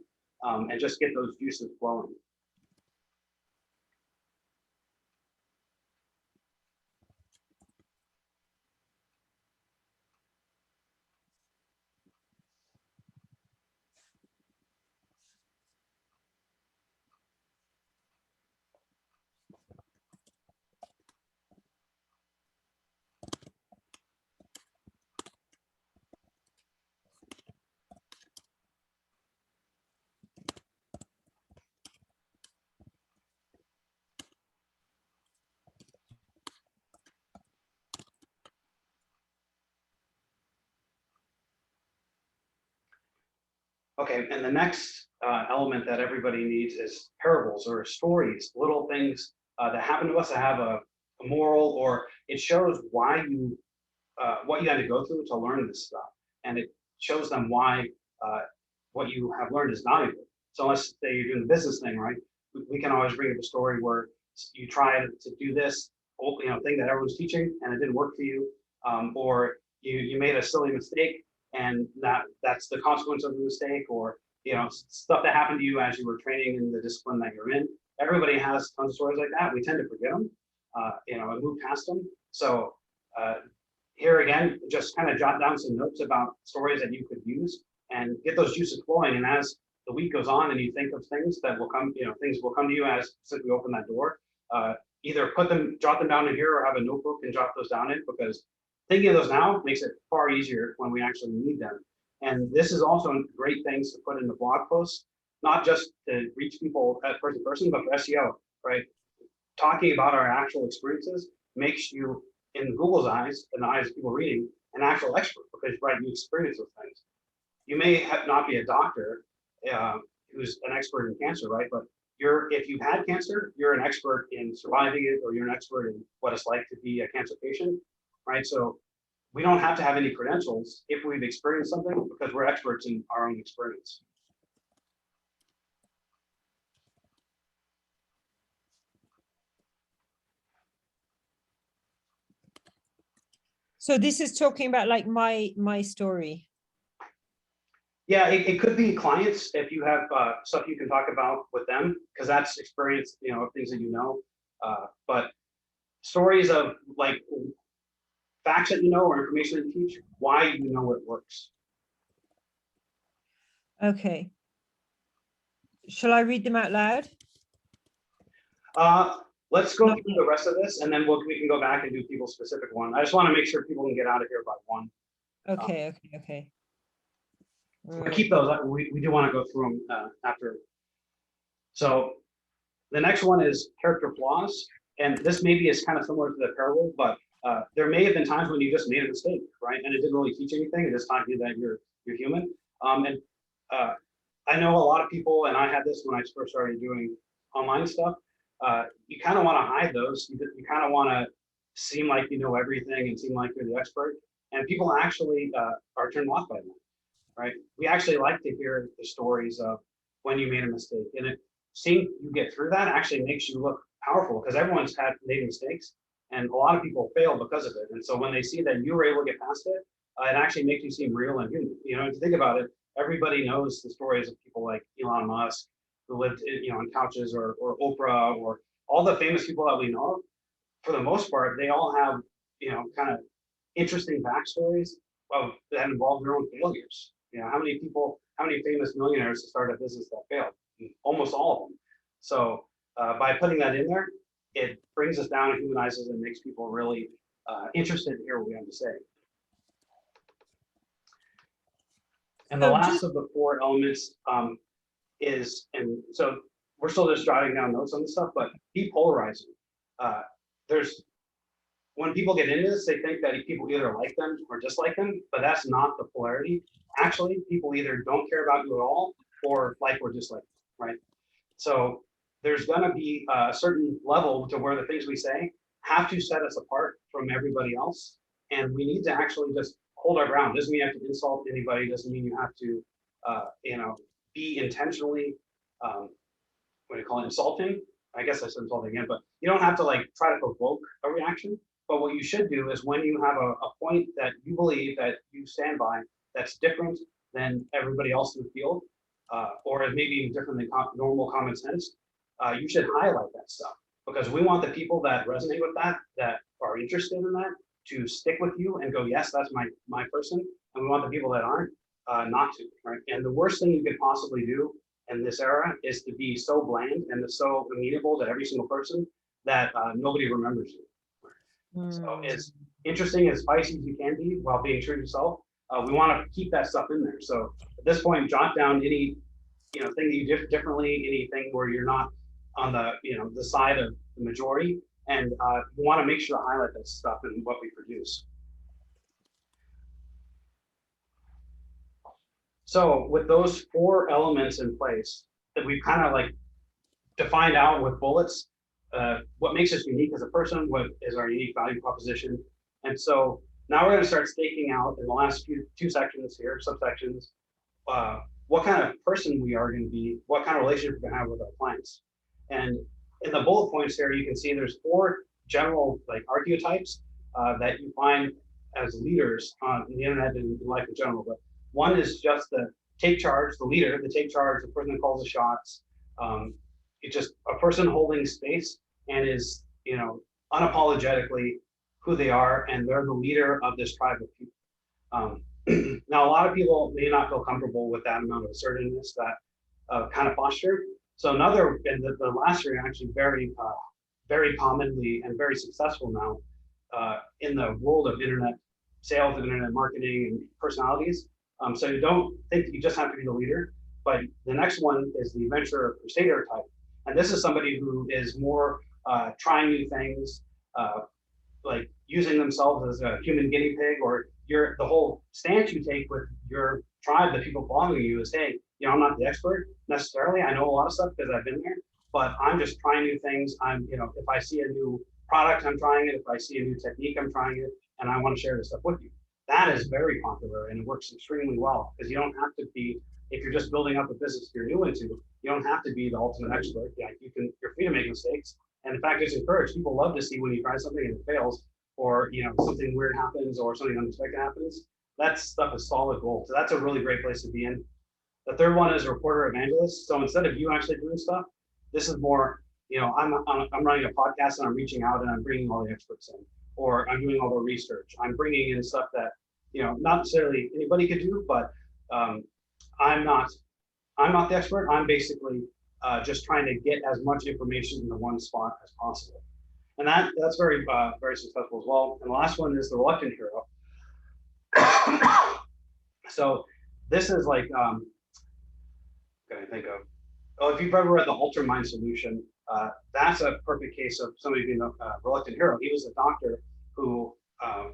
and just get those juices flowing. Okay, and the next element that everybody needs is parables or stories, little things that happen to us that have a moral, or it shows why you, what you had to go through to learn this stuff. And it shows them why what you have learned is valuable. So let's say you're doing the business thing, right? We can always bring up a story where you tried to do this thing that everyone's teaching and it didn't work for you, or you made a silly mistake and that's the consequence of the mistake, or stuff that happened to you as you were training in the discipline that you're in. Everybody has tons of stories like that. We tend to forget them, and move past them. So here again, just kind of jot down some notes about stories that you could use and get those juices flowing. And as the week goes on and you think of things that will come, things will come to you as we open that door. Either jot them down in here, or have a notebook and jot those down in, because thinking of those now makes it far easier when we actually need them. And this is also great things to put in the blog posts, not just to reach people at person to person, but for SEO, right? Talking about our actual experiences makes you, in Google's eyes, in the eyes of people reading, an actual expert, because you experience those things. You may not be a doctor who's an expert in cancer, right? But if you've had cancer, you're an expert in surviving it, or you're an expert in what it's like to be a cancer patient, right? So we don't have to have any credentials if we've experienced something, because we're experts in our own experience. So this is talking about like my story. Yeah, it could be clients if you have stuff you can talk about with them, because that's experience, things that but stories of like facts that or information that you teach, why it works. Okay. Shall I read them out loud? Let's go through the rest of this, and then we can go back and do people specific one. I just want to make sure people can get out of here by 1. Okay. Keep those up. We do want to go through them after. So the next one is character flaws, and this maybe is kind of similar to the parable, but there may have been times when you just made a mistake, right? And it didn't really teach anything. It just taught you that you're human. I know a lot of people, and I had this when I first started doing online stuff. You kind of want to hide those. You kind of want to seem like you know everything and seem like you're the expert. And people actually are turned off by that, right? We actually like to hear the stories of when you made a mistake. And seeing you get through that actually makes you look powerful, because everyone's made mistakes, and a lot of people fail because of it. And so when they see that you were able to get past it, it actually makes you seem real and human. If you think about it, everybody knows the stories of people like Elon Musk, who lived on couches, or Oprah, or all the famous people that we know of. For the most part, they all have kind of interesting backstories that involve their own failures. How many famous millionaires started a business that failed? Almost all of them. So by putting that in there, it brings us down and humanizes and makes people really interested to hear what we have to say. And the last of the 4 elements is, and so we're still just jotting down notes on this stuff, but depolarizing. When people get into this, they think that people either like them or dislike them, but that's not the polarity. Actually, people either don't care about you at all, or like or dislike, right? So there's going to be a certain level to where the things we say have to set us apart from everybody else, and we need to actually just hold our ground. Doesn't mean you have to insult anybody. Doesn't mean you have to, be intentionally, insulting. I guess I said insulting again, but you don't have to try to provoke a reaction. But what you should do is, when you have a point that you believe that you stand by that's different than everybody else in the field, or is maybe even different than normal common sense, you should highlight that stuff, because we want the people that resonate with that are interested in that, to stick with you and go, yes, that's my person. And we want the people that aren't not to, right? And the worst thing you could possibly do in this era is to be so bland and so amenable to every single person that nobody remembers you. So as interesting, as spicy as you can be while being true to yourself, we want to keep that stuff in there. So at this point, jot down any thing that you did differently, anything where you're not on the side of the majority, and we want to make sure to highlight that stuff in what we produce. So with those 4 elements in place that we've kind of defined out with bullets, what makes us unique as a person, what is our unique value proposition. And so now we're going to start staking out in the last 2 sections here, subsections, what kind of person we are going to be, what kind of relationship we're going to have with our clients. And in the bullet points here, you can see there's 4 general like archetypes that you find as leaders on the internet and in life in general. But one is just the take charge, the leader, the take charge, the person that calls the shots. It's just a person holding space and is, unapologetically who they are, and they're the leader of this tribe of people. Now, a lot of people may not feel comfortable with that amount of assertiveness, that kind of posture. So another, and the last three are actually very commonly and very successful now in the world of internet sales and internet marketing and personalities. So you don't think you just have to be the leader, but the next one is the adventurer crusader type. And this is somebody who is more trying new things, like using themselves as a human guinea pig, or the whole stance you take with your tribe, the people following you, is, hey, I'm not the expert necessarily. I know a lot of stuff because I've been there, but I'm just trying new things. If I see a new product, I'm trying it. If I see a new technique, I'm trying it, and I want to share this stuff with you. That is very popular, and it works extremely well, because you don't have to be, if you're just building up a business you're new into, you don't have to be the ultimate expert. Yeah, you're free to make mistakes. And in fact, it's encouraged. People love to see when you try something and it fails, or something weird happens, or something unexpected happens. That stuff is solid gold. So that's a really great place to be in. The third one is reporter evangelist. So instead of you actually doing stuff, this is more, I'm running a podcast and I'm reaching out and I'm bringing all the experts in, or I'm doing all the research. I'm bringing in stuff that, not necessarily anybody could do, but I'm not the expert. I'm basically just trying to get as much information in the one spot as possible. And that's very successful as well. And the last one is the reluctant hero. So this is like, can I think of? Oh, if you've ever read the Alter Mind Solution, that's a perfect case of somebody being a reluctant hero. He was a doctor who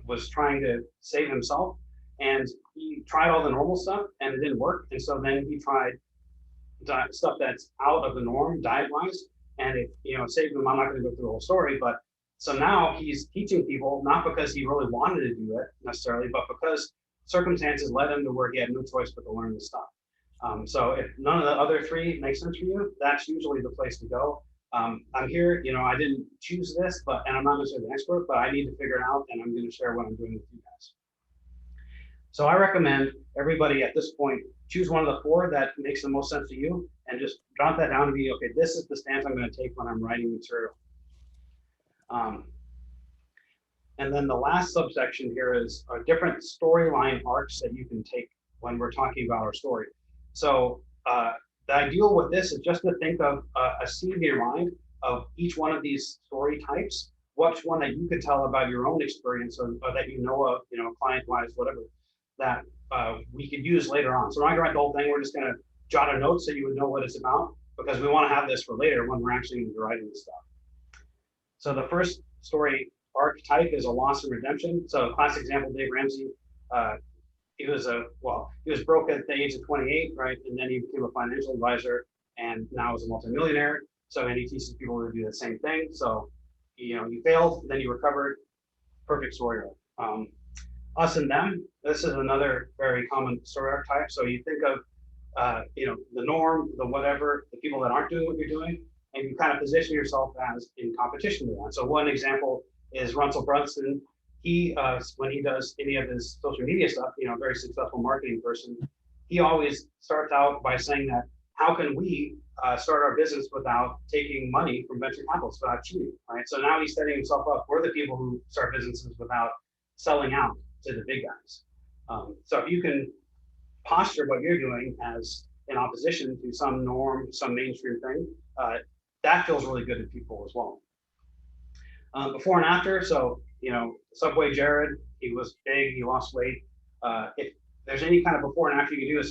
was trying to save himself, and he tried all the normal stuff and it didn't work. And so then he tried stuff that's out of the norm diet-wise, and it saved him. I'm not going to go through the whole story, but so now he's teaching people, not because he really wanted to do it necessarily, but because circumstances led him to where he had no choice but to learn this stuff. So if none of the other three make sense for you, that's usually the place to go. I'm here, I didn't choose this, and I'm not necessarily an expert, but I need to figure it out, and I'm going to share what I'm doing with you guys. So I recommend everybody at this point choose one of the four that makes the most sense to you, and just jot that down to be, okay, this is the stance I'm going to take when I'm writing material. And then the last subsection here is different storyline arcs that you can take when we're talking about our story. So the ideal with this is just to think of a scene in your mind of each one of these story types, which one that you could tell about your own experience, or that of, client-wise, whatever, that we could use later on. So we're not gonna write the whole thing, we're just gonna jot a note so you would know what it's about, because we wanna have this for later when we're actually gonna be writing this stuff. So the first story archetype is a loss and redemption. So classic example, Dave Ramsey, he was broke at the age of 28, right? And then he became a financial advisor, and now is a multimillionaire. So, and he teaches people to do the same thing. So, you failed, then you recovered. Perfect story. Us and them, this is another very common story archetype. So you think of, the norm, the whatever, the people that aren't doing what you're doing, and you kind of position yourself as in competition with that. So one example is Russell Brunson. He, when he does any of his social media stuff, very successful marketing person, he always starts out by saying that, how can we start our business without taking money from venture capitalists, without cheating, right? So now he's setting himself up. We're the people who start businesses without selling out to the big guys. So if you can posture what you're doing as in opposition to some norm, some mainstream thing, that feels really good to people as well. Before and after, so, Subway Jared, he was big, he lost weight. If there's any kind of before and after you can do,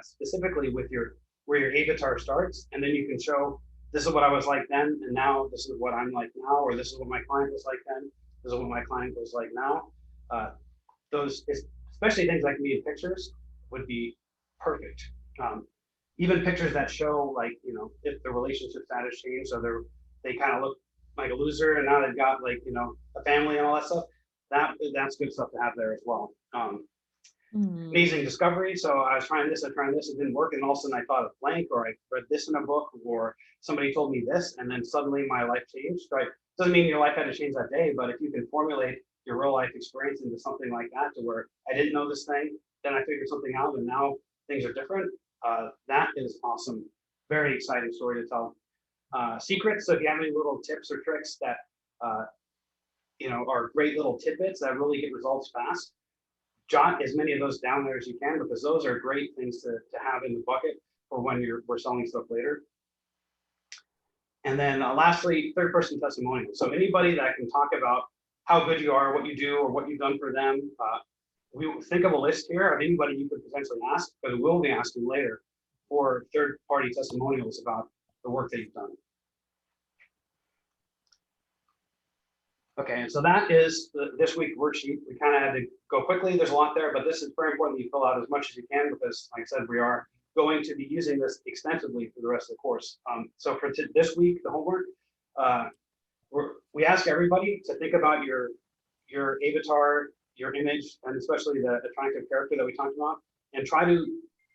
specifically with where your avatar starts, and then you can show, this is what I was like then, and now this is what I'm like now, or this is what my client was like then, this is what my client was like now. Those, especially things that can be in pictures, would be perfect. Even pictures that show, like, if the relationship status changed, so they kind of look like a loser, and now they've got, like, a family and all that stuff. That's good stuff to have there as well. amazing discovery. So I was trying this, it didn't work, and all of a sudden I thought of blank, or I read this in a book, or somebody told me this, and then suddenly my life changed. Right? Doesn't mean your life had to change that day, but if you can formulate your real life experience into something like that, to where I didn't know this thing, then I figured something out, and now things are different. That is awesome. Very exciting story to tell. Secrets. So if you have any little tips or tricks that are great little tidbits that really get results fast, jot as many of those down there as you can, because those are great things to have in the bucket for when we're selling stuff later. And then lastly, third-person testimonial. So anybody that can talk about how good you are, what you do, or what you've done for them. We will think of a list here of anybody you could potentially ask, but we'll be asking later for third-party testimonials about the work that you've done. Okay, and so that is this week worksheet. We kind of had to go quickly. There's a lot there, but this is very important that you fill out as much as you can, because, like I said, we are going to be using this extensively for the rest of the course. So for this week, the homework, we ask everybody to think about your avatar, your image, and especially the attractive character that we talked about, and try to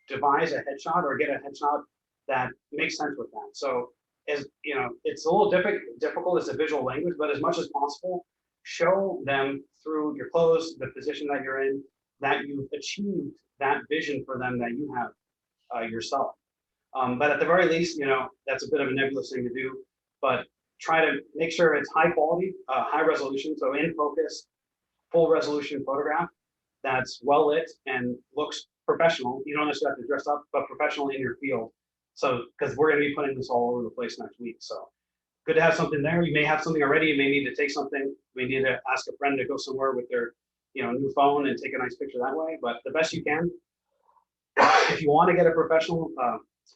devise a headshot or get a headshot that makes sense with that. So, as you know, it's a little difficult as a visual language, but as much as possible, show them through your clothes, the position that you're in, that you've achieved that vision for them that you have yourself. But at the very least, that's a bit of a nebulous thing to do, but try to make sure it's high quality, high resolution, so in focus, full resolution photograph that's well lit and looks professional. You don't necessarily have to dress up, but professional in your field. So, because we're going to be putting this all over the place next week. So good to have something there. You may have something already. You may need to take something. You may need to ask a friend to go somewhere with their new phone and take a nice picture that way. But the best you can. If you want to get a professional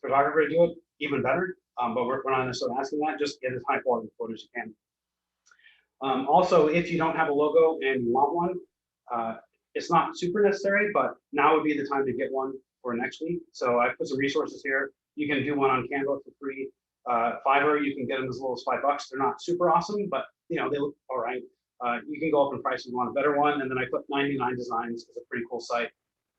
photographer to do it, even better. But we're not necessarily asking that. Just get as high quality photos as you can. Also, if you don't have a logo and you want one, it's not super necessary, but now would be the time to get one for next week. So I put some resources here. You can do one on Canva for free. Fiverr, you can get them as little as $5. They're not super awesome, but they look all right. You can go up in price if you want a better one. And then I put 99 Designs as a pretty cool site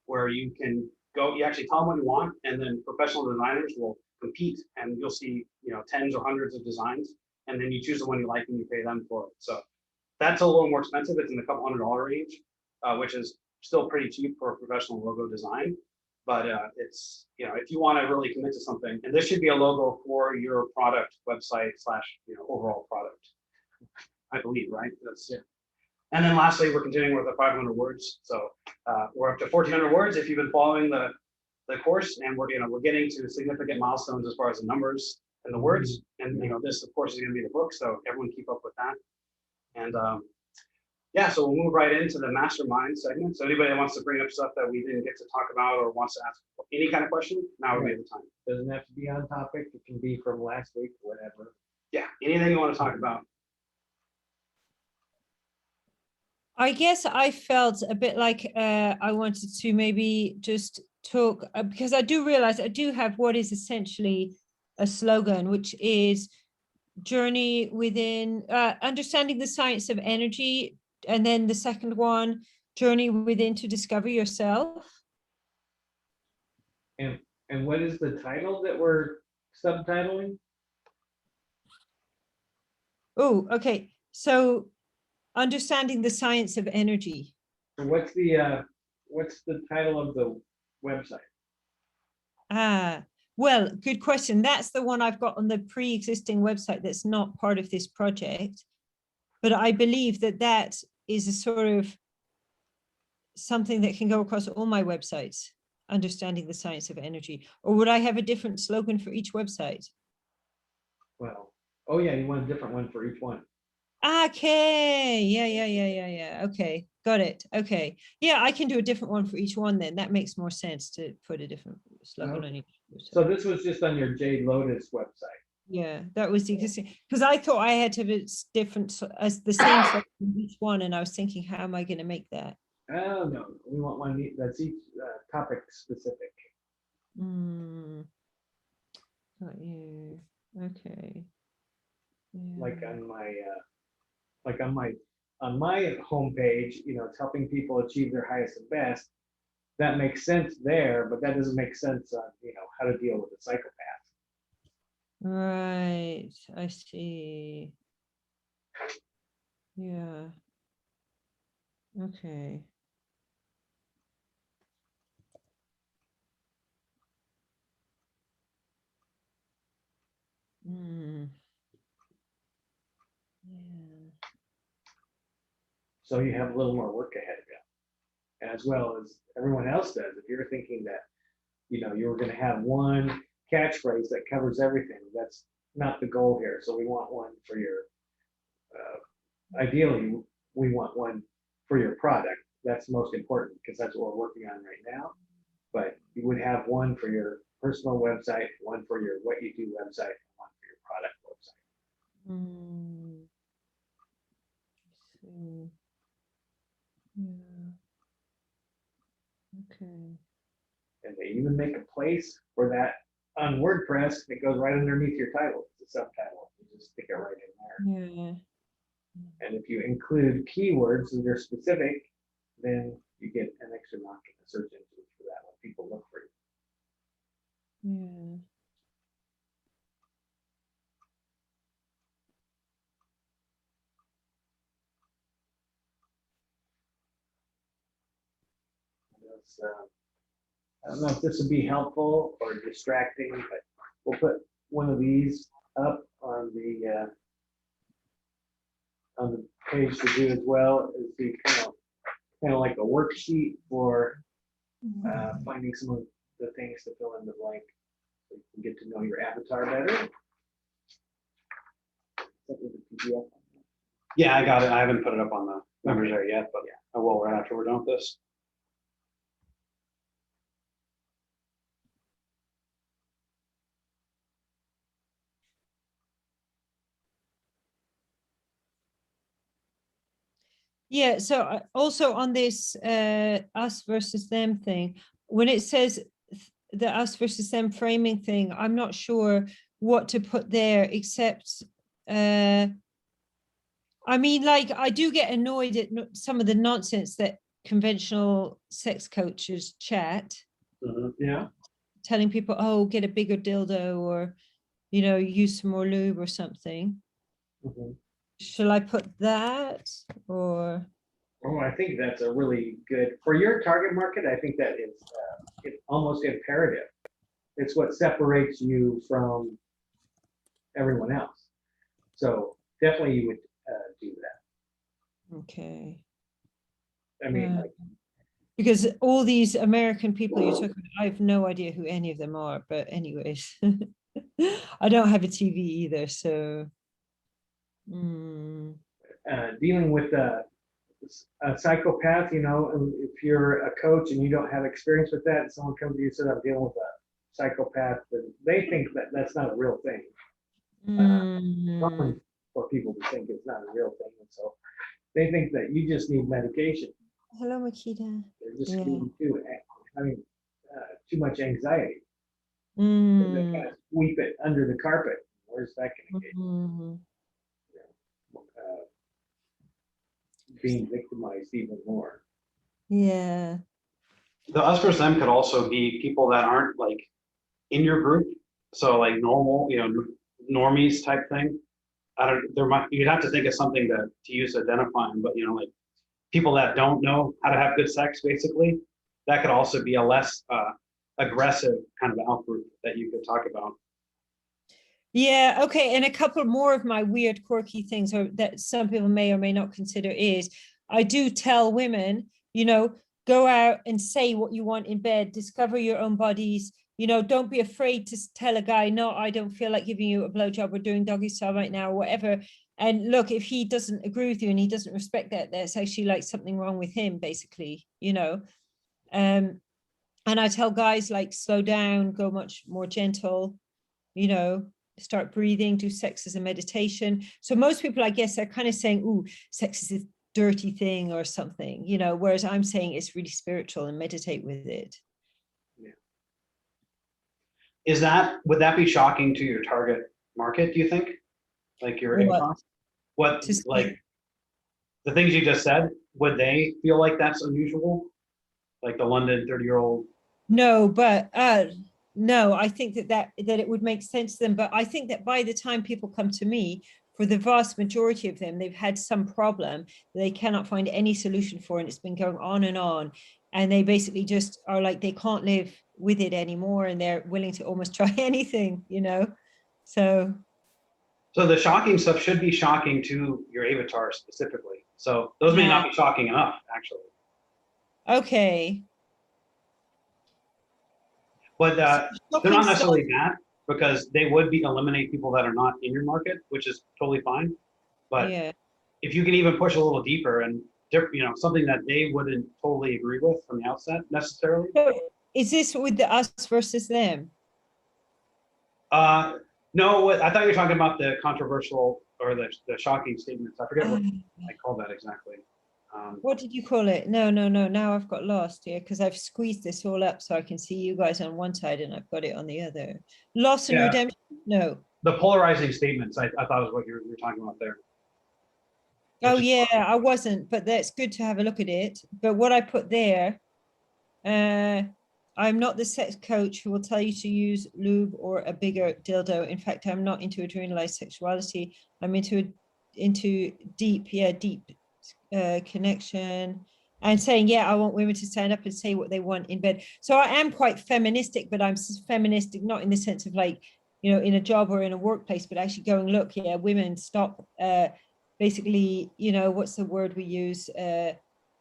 where you can go, you actually tell them what you want, and then professional designers will compete, and you'll see tens or hundreds of designs, and then you choose the one you like and you pay them for it. So that's a little more expensive. It's in the couple $100 range, which is still pretty cheap for a professional logo design. But it's if you want to really commit to something, and this should be a logo for your product website / overall product, I believe, right? That's it. And then lastly, we're continuing with the 500 words. So we're up to 1,400 words if you've been following the course, and we're getting to significant milestones as far as the numbers and the words. And this of course is going to be the book, so everyone keep up with that. And yeah, so we'll move right into the mastermind segment. So anybody that wants to bring up stuff that we didn't get to talk about or wants to ask any kind of question, now would be the time. Doesn't have to be on topic. It can be from last week, whatever. Yeah, anything you want to talk about. I guess I felt a bit like I wanted to maybe just talk, because I do realize I do have what is essentially a slogan, which is journey within, understanding the science of energy. And then the second one, journey within to discover yourself. And what is the title that we're subtitling? Oh, okay. So understanding the science of energy. So what's the title of the website? Well, good question. That's the one I've got on the pre-existing website that's not part of this project. But I believe that is a sort of something that can go across all my websites, understanding the science of energy. Or would I have a different slogan for each website? Well, oh yeah, you want a different one for each one. Okay, yeah. Okay, got it. Okay, yeah, I can do a different one for each one then. That makes more sense to put a different slogan on each website. So this was just on your Jade Lotus website. Yeah, that was the existing, because I thought I had to have it different as the same slogan for each one, and I was thinking, how am I going to make that? Oh no, we want one that's each topic specific. Got you. Okay. Yeah. Like on my homepage, it's helping people achieve their highest and best. that makes sense there, but that doesn't make sense on, how to deal with a psychopath. Right, I see. Yeah. Okay. Hmm. Yeah. So you have a little more work ahead of you, as well as everyone else does. If you're thinking that, you were going to have one catchphrase that covers everything, that's not the goal here. So we want one for your, ideally, we want one for your product. That's most important because that's what we're working on right now. But you would have one for your personal website, one for your what you do website, and one for your product website. Hmm. I see. Yeah. Okay. And they even make a place for that on WordPress. It goes right underneath your title. It's a subtitle. You just stick it right in there. Yeah. And if you include keywords that are specific, then you get an extra knock in the search engine for that when people look for you. Yeah. I don't know if this would be helpful or distracting, but we'll put one of these up on the page to do as well as the kind of like a worksheet for finding some of the things to fill in the blank, so you can get to know your avatar better. Yeah, I got it. I haven't put it up on the members area yet, but I will right after we're done with this. Yeah, so also on this us versus them thing, when it says the us versus them framing thing, I'm not sure what to put there, except I mean, like, I do get annoyed at some of the nonsense that conventional sex coaches chat. Yeah. Telling people, oh, get a bigger dildo, or, use some more lube or something. Shall I put that, or? Oh, I think that's a really good, for your target market, I think that is it's almost imperative. It's what separates you from everyone else. So definitely you would do that. Okay. I mean, because all these American people you're talking about, I have no idea who any of them are, but anyways, I don't have a TV either, so. Dealing with a psychopath, if you're a coach and you don't have experience with that, and someone comes to you and says, I'm dealing with a psychopath, then they think that that's not a real thing. Common for people to think it's not a real thing, and so they think that you just need medication. Hello, Makita. They're just having too much anxiety. They kind of sweep it under the carpet. Where's that going to get? Being victimized even more. Yeah. The us versus them could also be people that aren't like in your group. So like normal, normies type thing. You'd have to think of something to use to identify them, but like people that don't know how to have good sex, basically, that could also be a less aggressive kind of outgroup that you could talk about. Yeah, okay. And a couple more of my weird, quirky things that some people may or may not consider is I do tell women, go out and say what you want in bed, discover your own bodies, don't be afraid to tell a guy, no, I don't feel like giving you a blowjob or doing doggy style right now or whatever. And look, if he doesn't agree with you and he doesn't respect that, that's actually like something wrong with him, basically, and I tell guys, like, slow down, go much more gentle, start breathing, do sex as a meditation. So most people, I guess, are kind of saying, ooh, sex is a dirty thing or something, whereas I'm saying it's really spiritual and meditate with it. Yeah. Would that be shocking to your target market, do you think? Like your avatar? Like the things you just said, would they feel like that's unusual? like the London 30-year-old. No, but no, I think that it would make sense to them. But I think that by the time people come to me, for the vast majority of them, they've had some problem that they cannot find any solution for, and it's been going on, and they basically just are like they can't live with it anymore, and they're willing to almost try anything, you know. So the shocking stuff should be shocking to your avatar specifically. So those may not be shocking enough, actually. Okay. But they're not necessarily bad, because they would eliminate people that are not in your market, which is totally fine. But yeah, if you can even push a little deeper and something that they wouldn't totally agree with from the outset necessarily. so is this with the us versus them? No, I thought you were talking about the controversial or the shocking statements. I forget what I call that exactly. What did you call it? No. Now I've got lost here because I've squeezed this all up so I can see you guys on one side and I've got it on the other. Loss and redemption? No. The polarizing statements, I thought was what you were talking about there. Oh yeah, I wasn't, but that's good to have a look at it. But what I put there, I'm not the sex coach who will tell you to use lube or a bigger dildo. In fact, I'm not into adrenalized sexuality. I'm into deep connection, and saying, yeah, I want women to stand up and say what they want in bed. So I am quite feministic, but I'm feministic not in the sense of like, you know, in a job or in a workplace, but actually going, look, yeah, women, stop basically, you know, what's the word we use?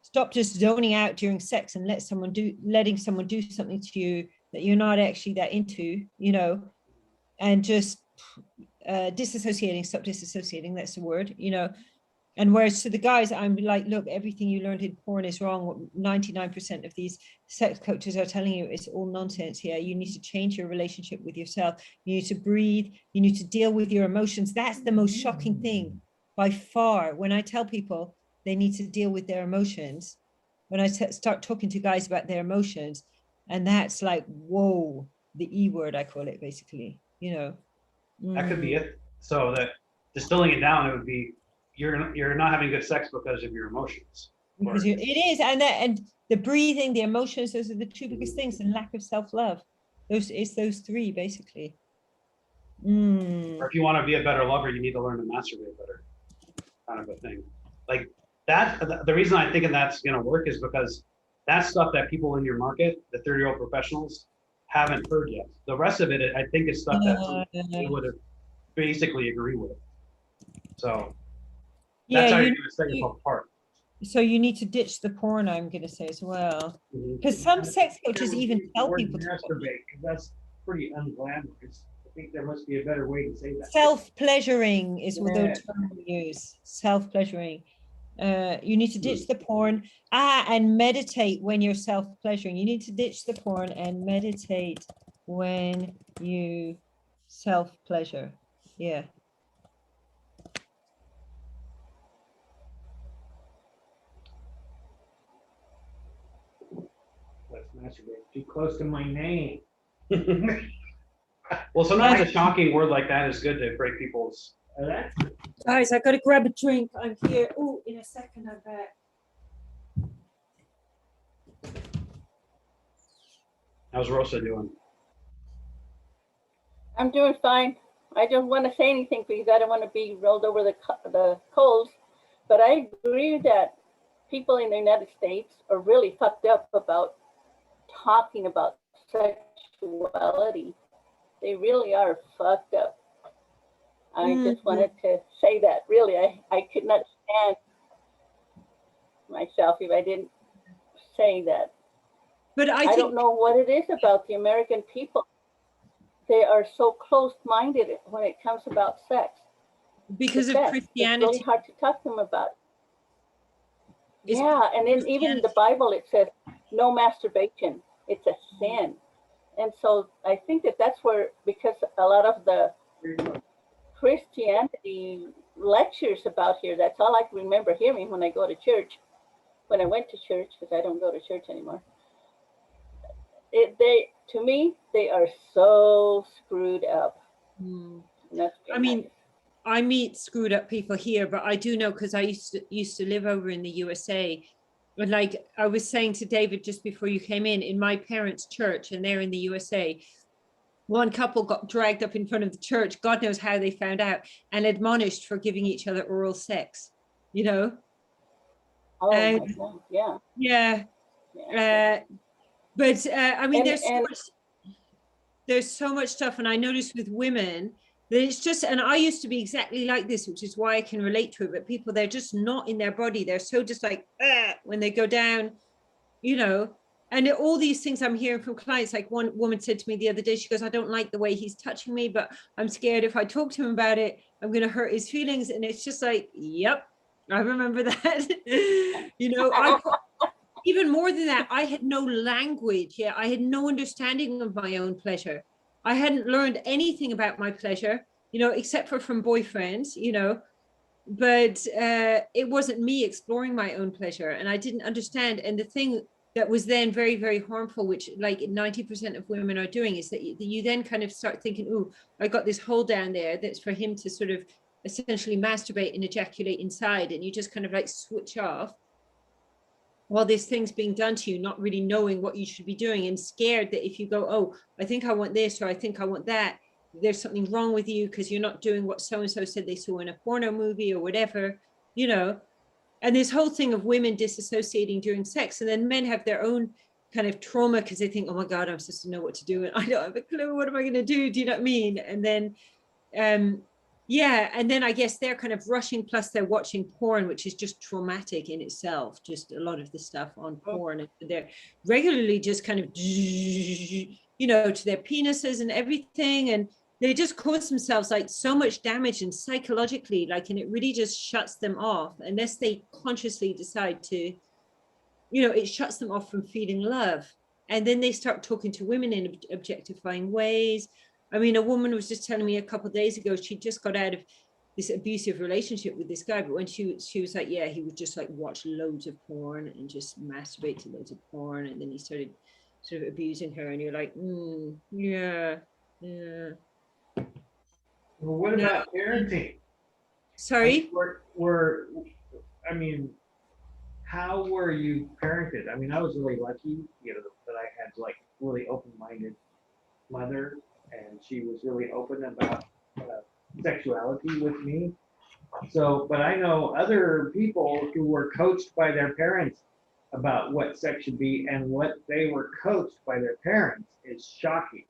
Stop just zoning out during sex and letting someone do something to you that you're not actually that into, you know, and just stop disassociating, that's the word, you know. And whereas to the guys, I'm like, look, everything you learned in porn is wrong. What 99% of these sex coaches are telling you is all nonsense. Yeah, you need to change your relationship with yourself. You need to breathe. You need to deal with your emotions. That's the most shocking thing by far. When I tell people they need to deal with their emotions, when I start talking to guys about their emotions, and that's like, whoa, the E word, I call it, basically, you know. That could be it. So that distilling it down, it would be, you're not having good sex because of your emotions. Because it is, and the breathing, the emotions, those are the two biggest things, and lack of self-love. It's those three basically. Or if you want to be a better lover, you need to learn to masturbate better, kind of a thing. Like that. The reason I think that's going to work is because that's stuff that people in your market, the 30-year-old professionals, haven't heard yet. The rest of it, I think, is stuff that they would have basically agree with. So that's how you're going to set yourself apart. So you need to ditch the porn, I'm going to say as well, because some sex coaches even tell people to masturbate, because that's pretty unglamorous. I think there must be a better way to say that. Self-pleasuring is what the term we use. Self-pleasuring. You need to ditch the porn. And meditate when you're self-pleasuring. You need to ditch the porn and meditate when you self-pleasure. Yeah. Let's masturbate. Too close to my name. Well, sometimes a shocking word like that is good to break people's. Guys, I gotta grab a drink. I'm here. Oh, in a second, I'm back. How's Rosa doing? I'm doing fine. I don't want to say anything because I don't want to be rolled over the coals. But I agree that people in the United States are really fucked up about talking about sexuality. They really are fucked up. I just wanted to say that. Really, I could not stand myself if I didn't say that. But I don't know what it is about the American people. They are so close-minded when it comes about sex. Because of Christianity. It's really hard to talk to them about. Yeah, and then even in the Bible it says no masturbation. It's a sin. And so I think that's where, because a lot of the Christianity lectures about here, that's all I can remember hearing when I go to church, when I went to church, because I don't go to church anymore. To me, they are so screwed up. I mean, I meet screwed up people here, but I do know, because I used to live over in the USA, like I was saying to David just before you came in my parents' church, and they're in the USA, one couple got dragged up in front of the church, God knows how they found out, and admonished for giving each other oral sex, you know? Oh my God, yeah. Yeah. Yeah. But I mean, And there's so much stuff, and I noticed with women that it's just, and I used to be exactly like this, which is why I can relate to it, but people, they're just not in their body. They're so just like, when they go down, you know, and all these things I'm hearing from clients. Like one woman said to me the other day, she goes, I don't like the way he's touching me, but I'm scared if I talk to him about it, I'm going to hurt his feelings. And it's just like, yep, I remember that. You know, even more than that, I had no language. Yeah, I had no understanding of my own pleasure. I hadn't learned anything about my pleasure, you know, except for from boyfriends, you know, but it wasn't me exploring my own pleasure, and I didn't understand. And the thing that was then very, very harmful, which like 90% of women are doing, is that you then kind of start thinking, oh, I got this hole down there that's for him to sort of essentially masturbate and ejaculate inside, and you just kind of like switch off while this thing's being done to you, not really knowing what you should be doing, and scared that if you go, oh, I think I want this, or I think I want that, there's something wrong with you because you're not doing what so-and-so said they saw in a porno movie or whatever, you know. And this whole thing of women disassociating during sex, and then men have their own kind of trauma because they think, oh my God, I'm supposed to know what to do, and I don't have a clue, what am I going to do? Do you know what I mean? And then yeah, and then I guess they're kind of rushing, plus they're watching porn, which is just traumatic in itself, just a lot of the stuff on porn, and they're regularly just kind of, you know, to their penises and everything, and they just cause themselves like so much damage, and psychologically, like, and it really just shuts them off unless they consciously decide to, you know, it shuts them off from feeling love. And then they start talking to women in objectifying ways. I mean, a woman was just telling me a couple of days ago, she just got out of this abusive relationship with this guy, but when she was like, yeah, he would just like watch loads of porn and just masturbate to loads of porn, and then he started sort of abusing her, and you're like, yeah. Well, what about parenting? Sorry? I mean, how were you parented? I mean, I was really lucky, you know, that I had like really open-minded mother, and she was really open about sexuality with me. So, but I know other people who were coached by their parents about what sex should be, and what they were coached by their parents is shocking.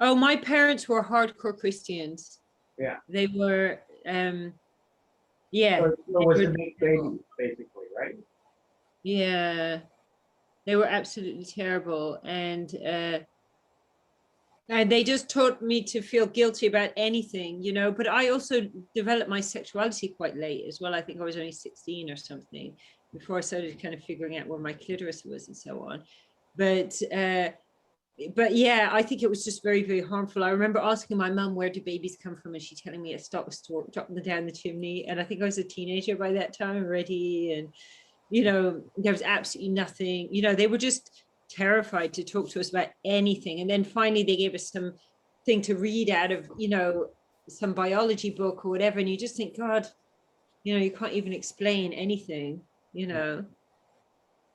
Oh, my parents were hardcore Christians. Yeah. They were, yeah. So it was to make babies, basically, right? Yeah, they were absolutely terrible, and they just taught me to feel guilty about anything, you know. But I also developed my sexuality quite late as well. I think I was only 16 or something before I started kind of figuring out where my clitoris was and so on. But yeah, I think it was just very, very harmful. I remember asking my mum, where do babies come from? And she telling me it stopped dropping them down the chimney. And I think I was a teenager by that time already. And, you know, there was absolutely nothing, you know, they were just terrified to talk to us about anything. And then finally they gave us some thing to read out of, you know, some biology book or whatever. And you just think, God, you know, you can't even explain anything, you know.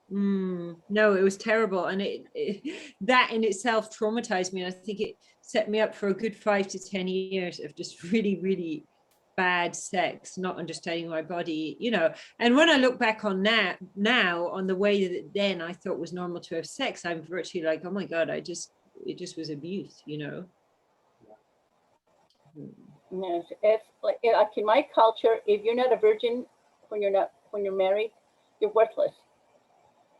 No, it was terrible, and that in itself traumatized me, and I think it set me up for a good 5 to 10 years of just really, really bad sex, not understanding my body, you know. And when I look back on that now, on the way that then I thought was normal to have sex, I'm virtually like, oh my God, it just was abuse, you know. Yes, it's like in my culture, if you're not a virgin when you're married, you're worthless.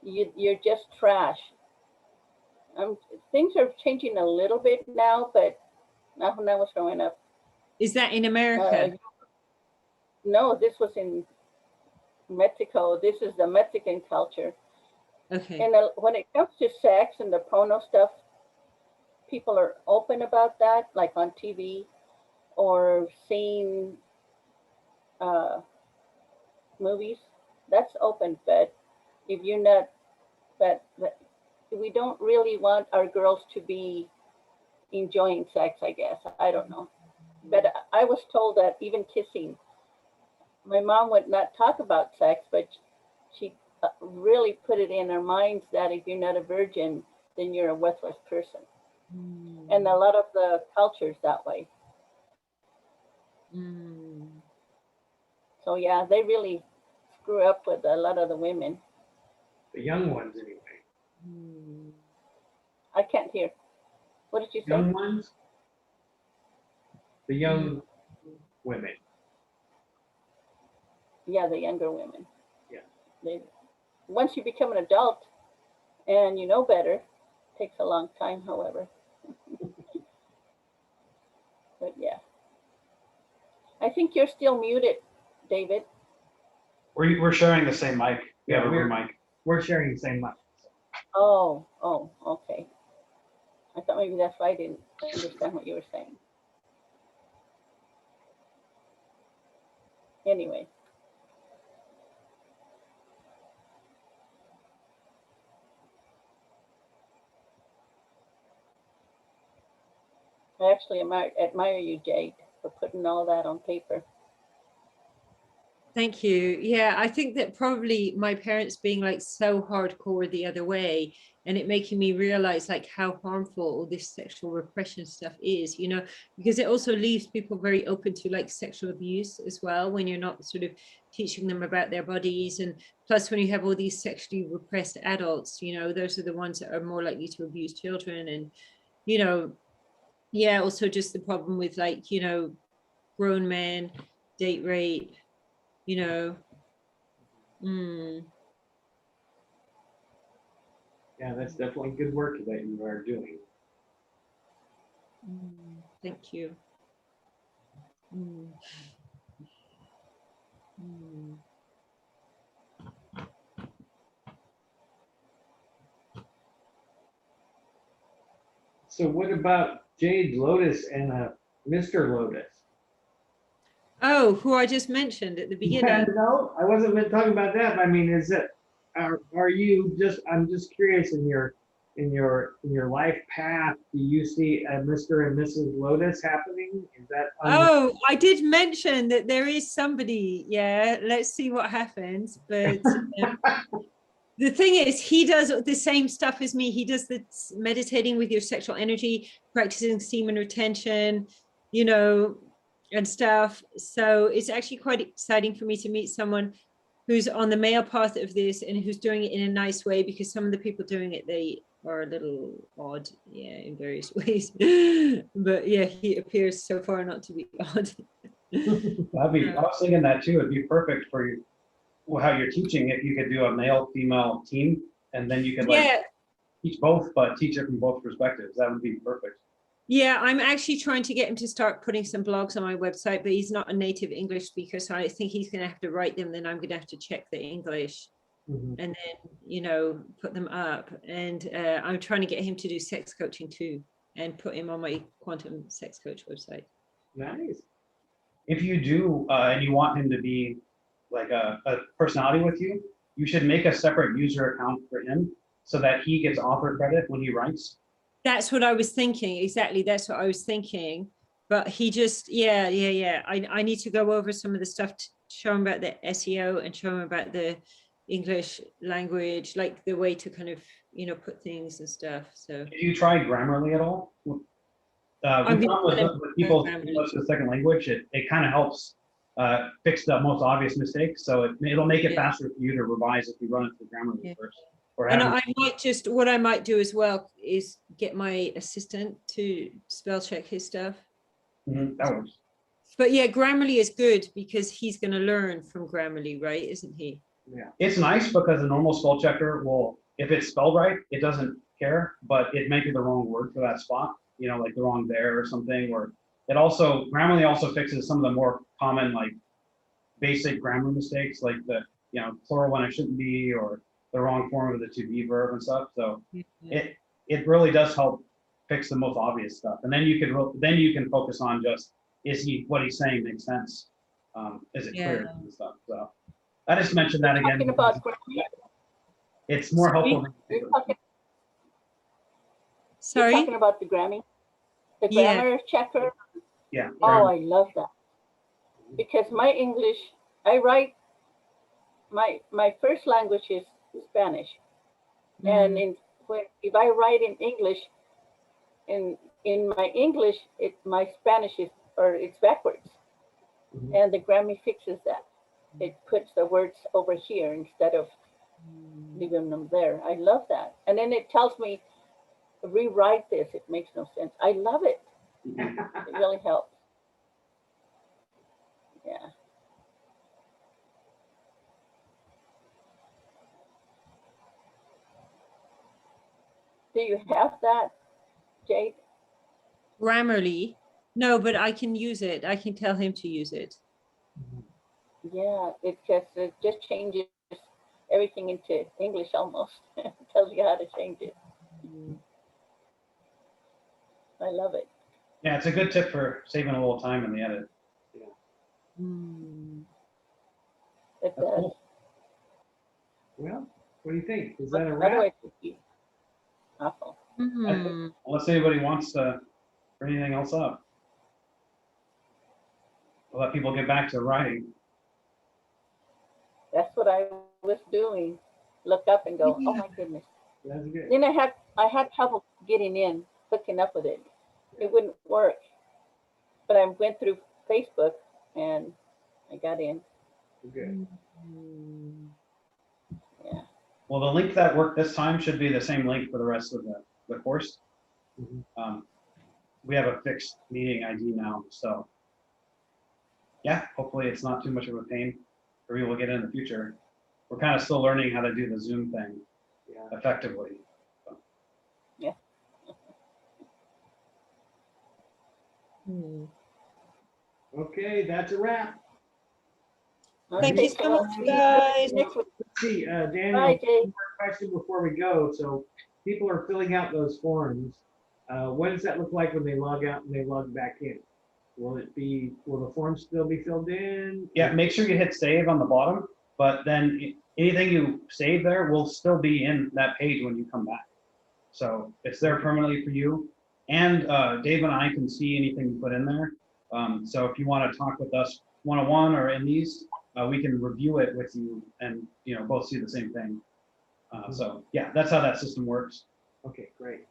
You're just trash. Things are changing a little bit now, but not when I was growing up. Is that in America? No, this was in Mexico. This is the Mexican culture. Okay. And when it comes to sex and the porno stuff, people are open about that, like on TV or seeing movies. That's open, but if you're not, but we don't really want our girls to be enjoying sex, I guess. I don't know. But I was told that even kissing, my mom would not talk about sex, but she really put it in our minds that if you're not a virgin, then you're a worthless person. And a lot of the cultures that way. So yeah, they really screw up with a lot of the women. The young ones, anyway. I can't hear. What did you say? Young ones? The young women. Yeah, the younger women. Yeah. Once you become an adult and you know better, it takes a long time, however. But yeah. I think you're still muted, David. We're sharing the same mic. We have a room mic. We're sharing the same mic. Oh, okay. I thought maybe that's why I didn't understand what you were saying. Anyway. I actually admire you, Jade, for putting all that on paper. Thank you. Yeah, I think that probably my parents being like so hardcore the other way, and it making me realize like how harmful all this sexual repression stuff is, you know, because it also leaves people very open to like sexual abuse as well when you're not sort of teaching them about their bodies. And plus when you have all these sexually repressed adults, you know, those are the ones that are more likely to abuse children. And, you know, yeah, also just the problem with like, you know, grown men, date rape, you know. Yeah, that's definitely good work that you are doing. Thank you. So what about Jade Lotus and Mr. Lotus? Oh, who I just mentioned at the beginning. Yeah, no, I wasn't talking about that. I mean, is it, are you just, I'm just curious in your life path, do you see a Mr. and Mrs. Lotus happening? Is that? Oh, I did mention that there is somebody. Yeah, let's see what happens. But the thing is, he does the same stuff as me. He does the meditating with your sexual energy, practicing semen retention, you know, and stuff. So it's actually quite exciting for me to meet someone who's on the male path of this and who's doing it in a nice way, because some of the people doing it, they are a little odd, yeah, in various ways. But yeah, he appears so far not to be odd. I was thinking that too. It'd be perfect for you, how you're teaching, if you could do a male female team, and then you could like teach both, but teach it from both perspectives. That would be perfect. Yeah, I'm actually trying to get him to start putting some blogs on my website, but he's not a native English speaker, so I think he's going to have to write them. Then I'm going to have to check the English and then, you know, put them up. And I'm trying to get him to do sex coaching too, and put him on my quantum sex coach website. Nice. If you do, and you want him to be like a personality with you, you should make a separate user account for him so that he gets author credit when he writes. That's what I was thinking. Exactly. That's what I was thinking. But he just, yeah. I need to go over some of the stuff to show him about the SEO and show him about the English language, like the way to kind of, you know, put things and stuff. So did you try Grammarly at all? With people what's the second language, it kind of helps fix the most obvious mistakes. So it'll make it faster for you to revise if you run it through Grammarly first. And I might just, what I might do as well is get my assistant to spell check his stuff. That works. But yeah, Grammarly is good because he's going to learn from Grammarly, right? Isn't he? Yeah, it's nice because a normal spell checker will, if it's spelled right, it doesn't care, but it might be the wrong word for that spot, you know, like the wrong there or something. Or it also, Grammarly also fixes some of the more common, like basic grammar mistakes, like the, you know, plural when it shouldn't be, or the wrong form of the to be verb and stuff. So it really does help fix the most obvious stuff. And then you can focus on just, what he's saying makes sense? Is it clear and stuff? So I just mentioned that again. It's more helpful. Sorry? You're talking about the grammar checker? Yeah. Oh, I love that. Because my English, I write, my first language is Spanish. And if I write in English, in my English, my Spanish it's backwards. And the Grammy fixes that. It puts the words over here instead of leaving them there. I love that. And then it tells me, rewrite this. It makes no sense. I love it. It really helps. Yeah. Do you have that, Jade? Grammarly? No, but I can use it. I can tell him to use it. Yeah, it just changes everything into English almost. It tells you how to change it. I love it. Yeah, it's a good tip for saving a little time in the edit. It That's does. cool. Well, what do you think? Is that a Otherwise, wrap? it'd be awful. Unless anybody wants to bring anything else up. We'll let people get back to writing. That's what I was doing. Look up and go, oh my goodness. That's good. Then I had trouble getting in, hooking up with it. It wouldn't work. But I went through Facebook and I got in. Good. Yeah. Well, the link that worked this time should be the same link for the rest of the course. We have a fixed meeting ID now, so yeah, hopefully it's not too much of a pain for people to get in the future. We're kind of still learning how to do the Zoom thing effectively. So. Yeah. Okay, that's a wrap. Thank you so much, guys. Let's see, Daniel, Bye, Jay. one more question before we go. So people are filling out those forms. What does that look like when they log out and they log back in? Will the form still be filled in? Yeah, make sure you hit save on the bottom, but then anything you save there will still be in that page when you come back. So it's there permanently for you. And Dave and I can see anything you put in there. So if you want to talk with us one-on-one or in these, we can review it with you and both see the same thing. So yeah, that's how that system works. Okay, great.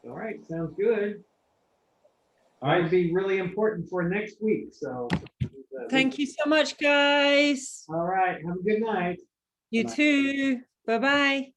All right, sounds good. All right. It'll be really important for next week. So Thank you so much, guys. all right, have a good night. You too. Bye-bye.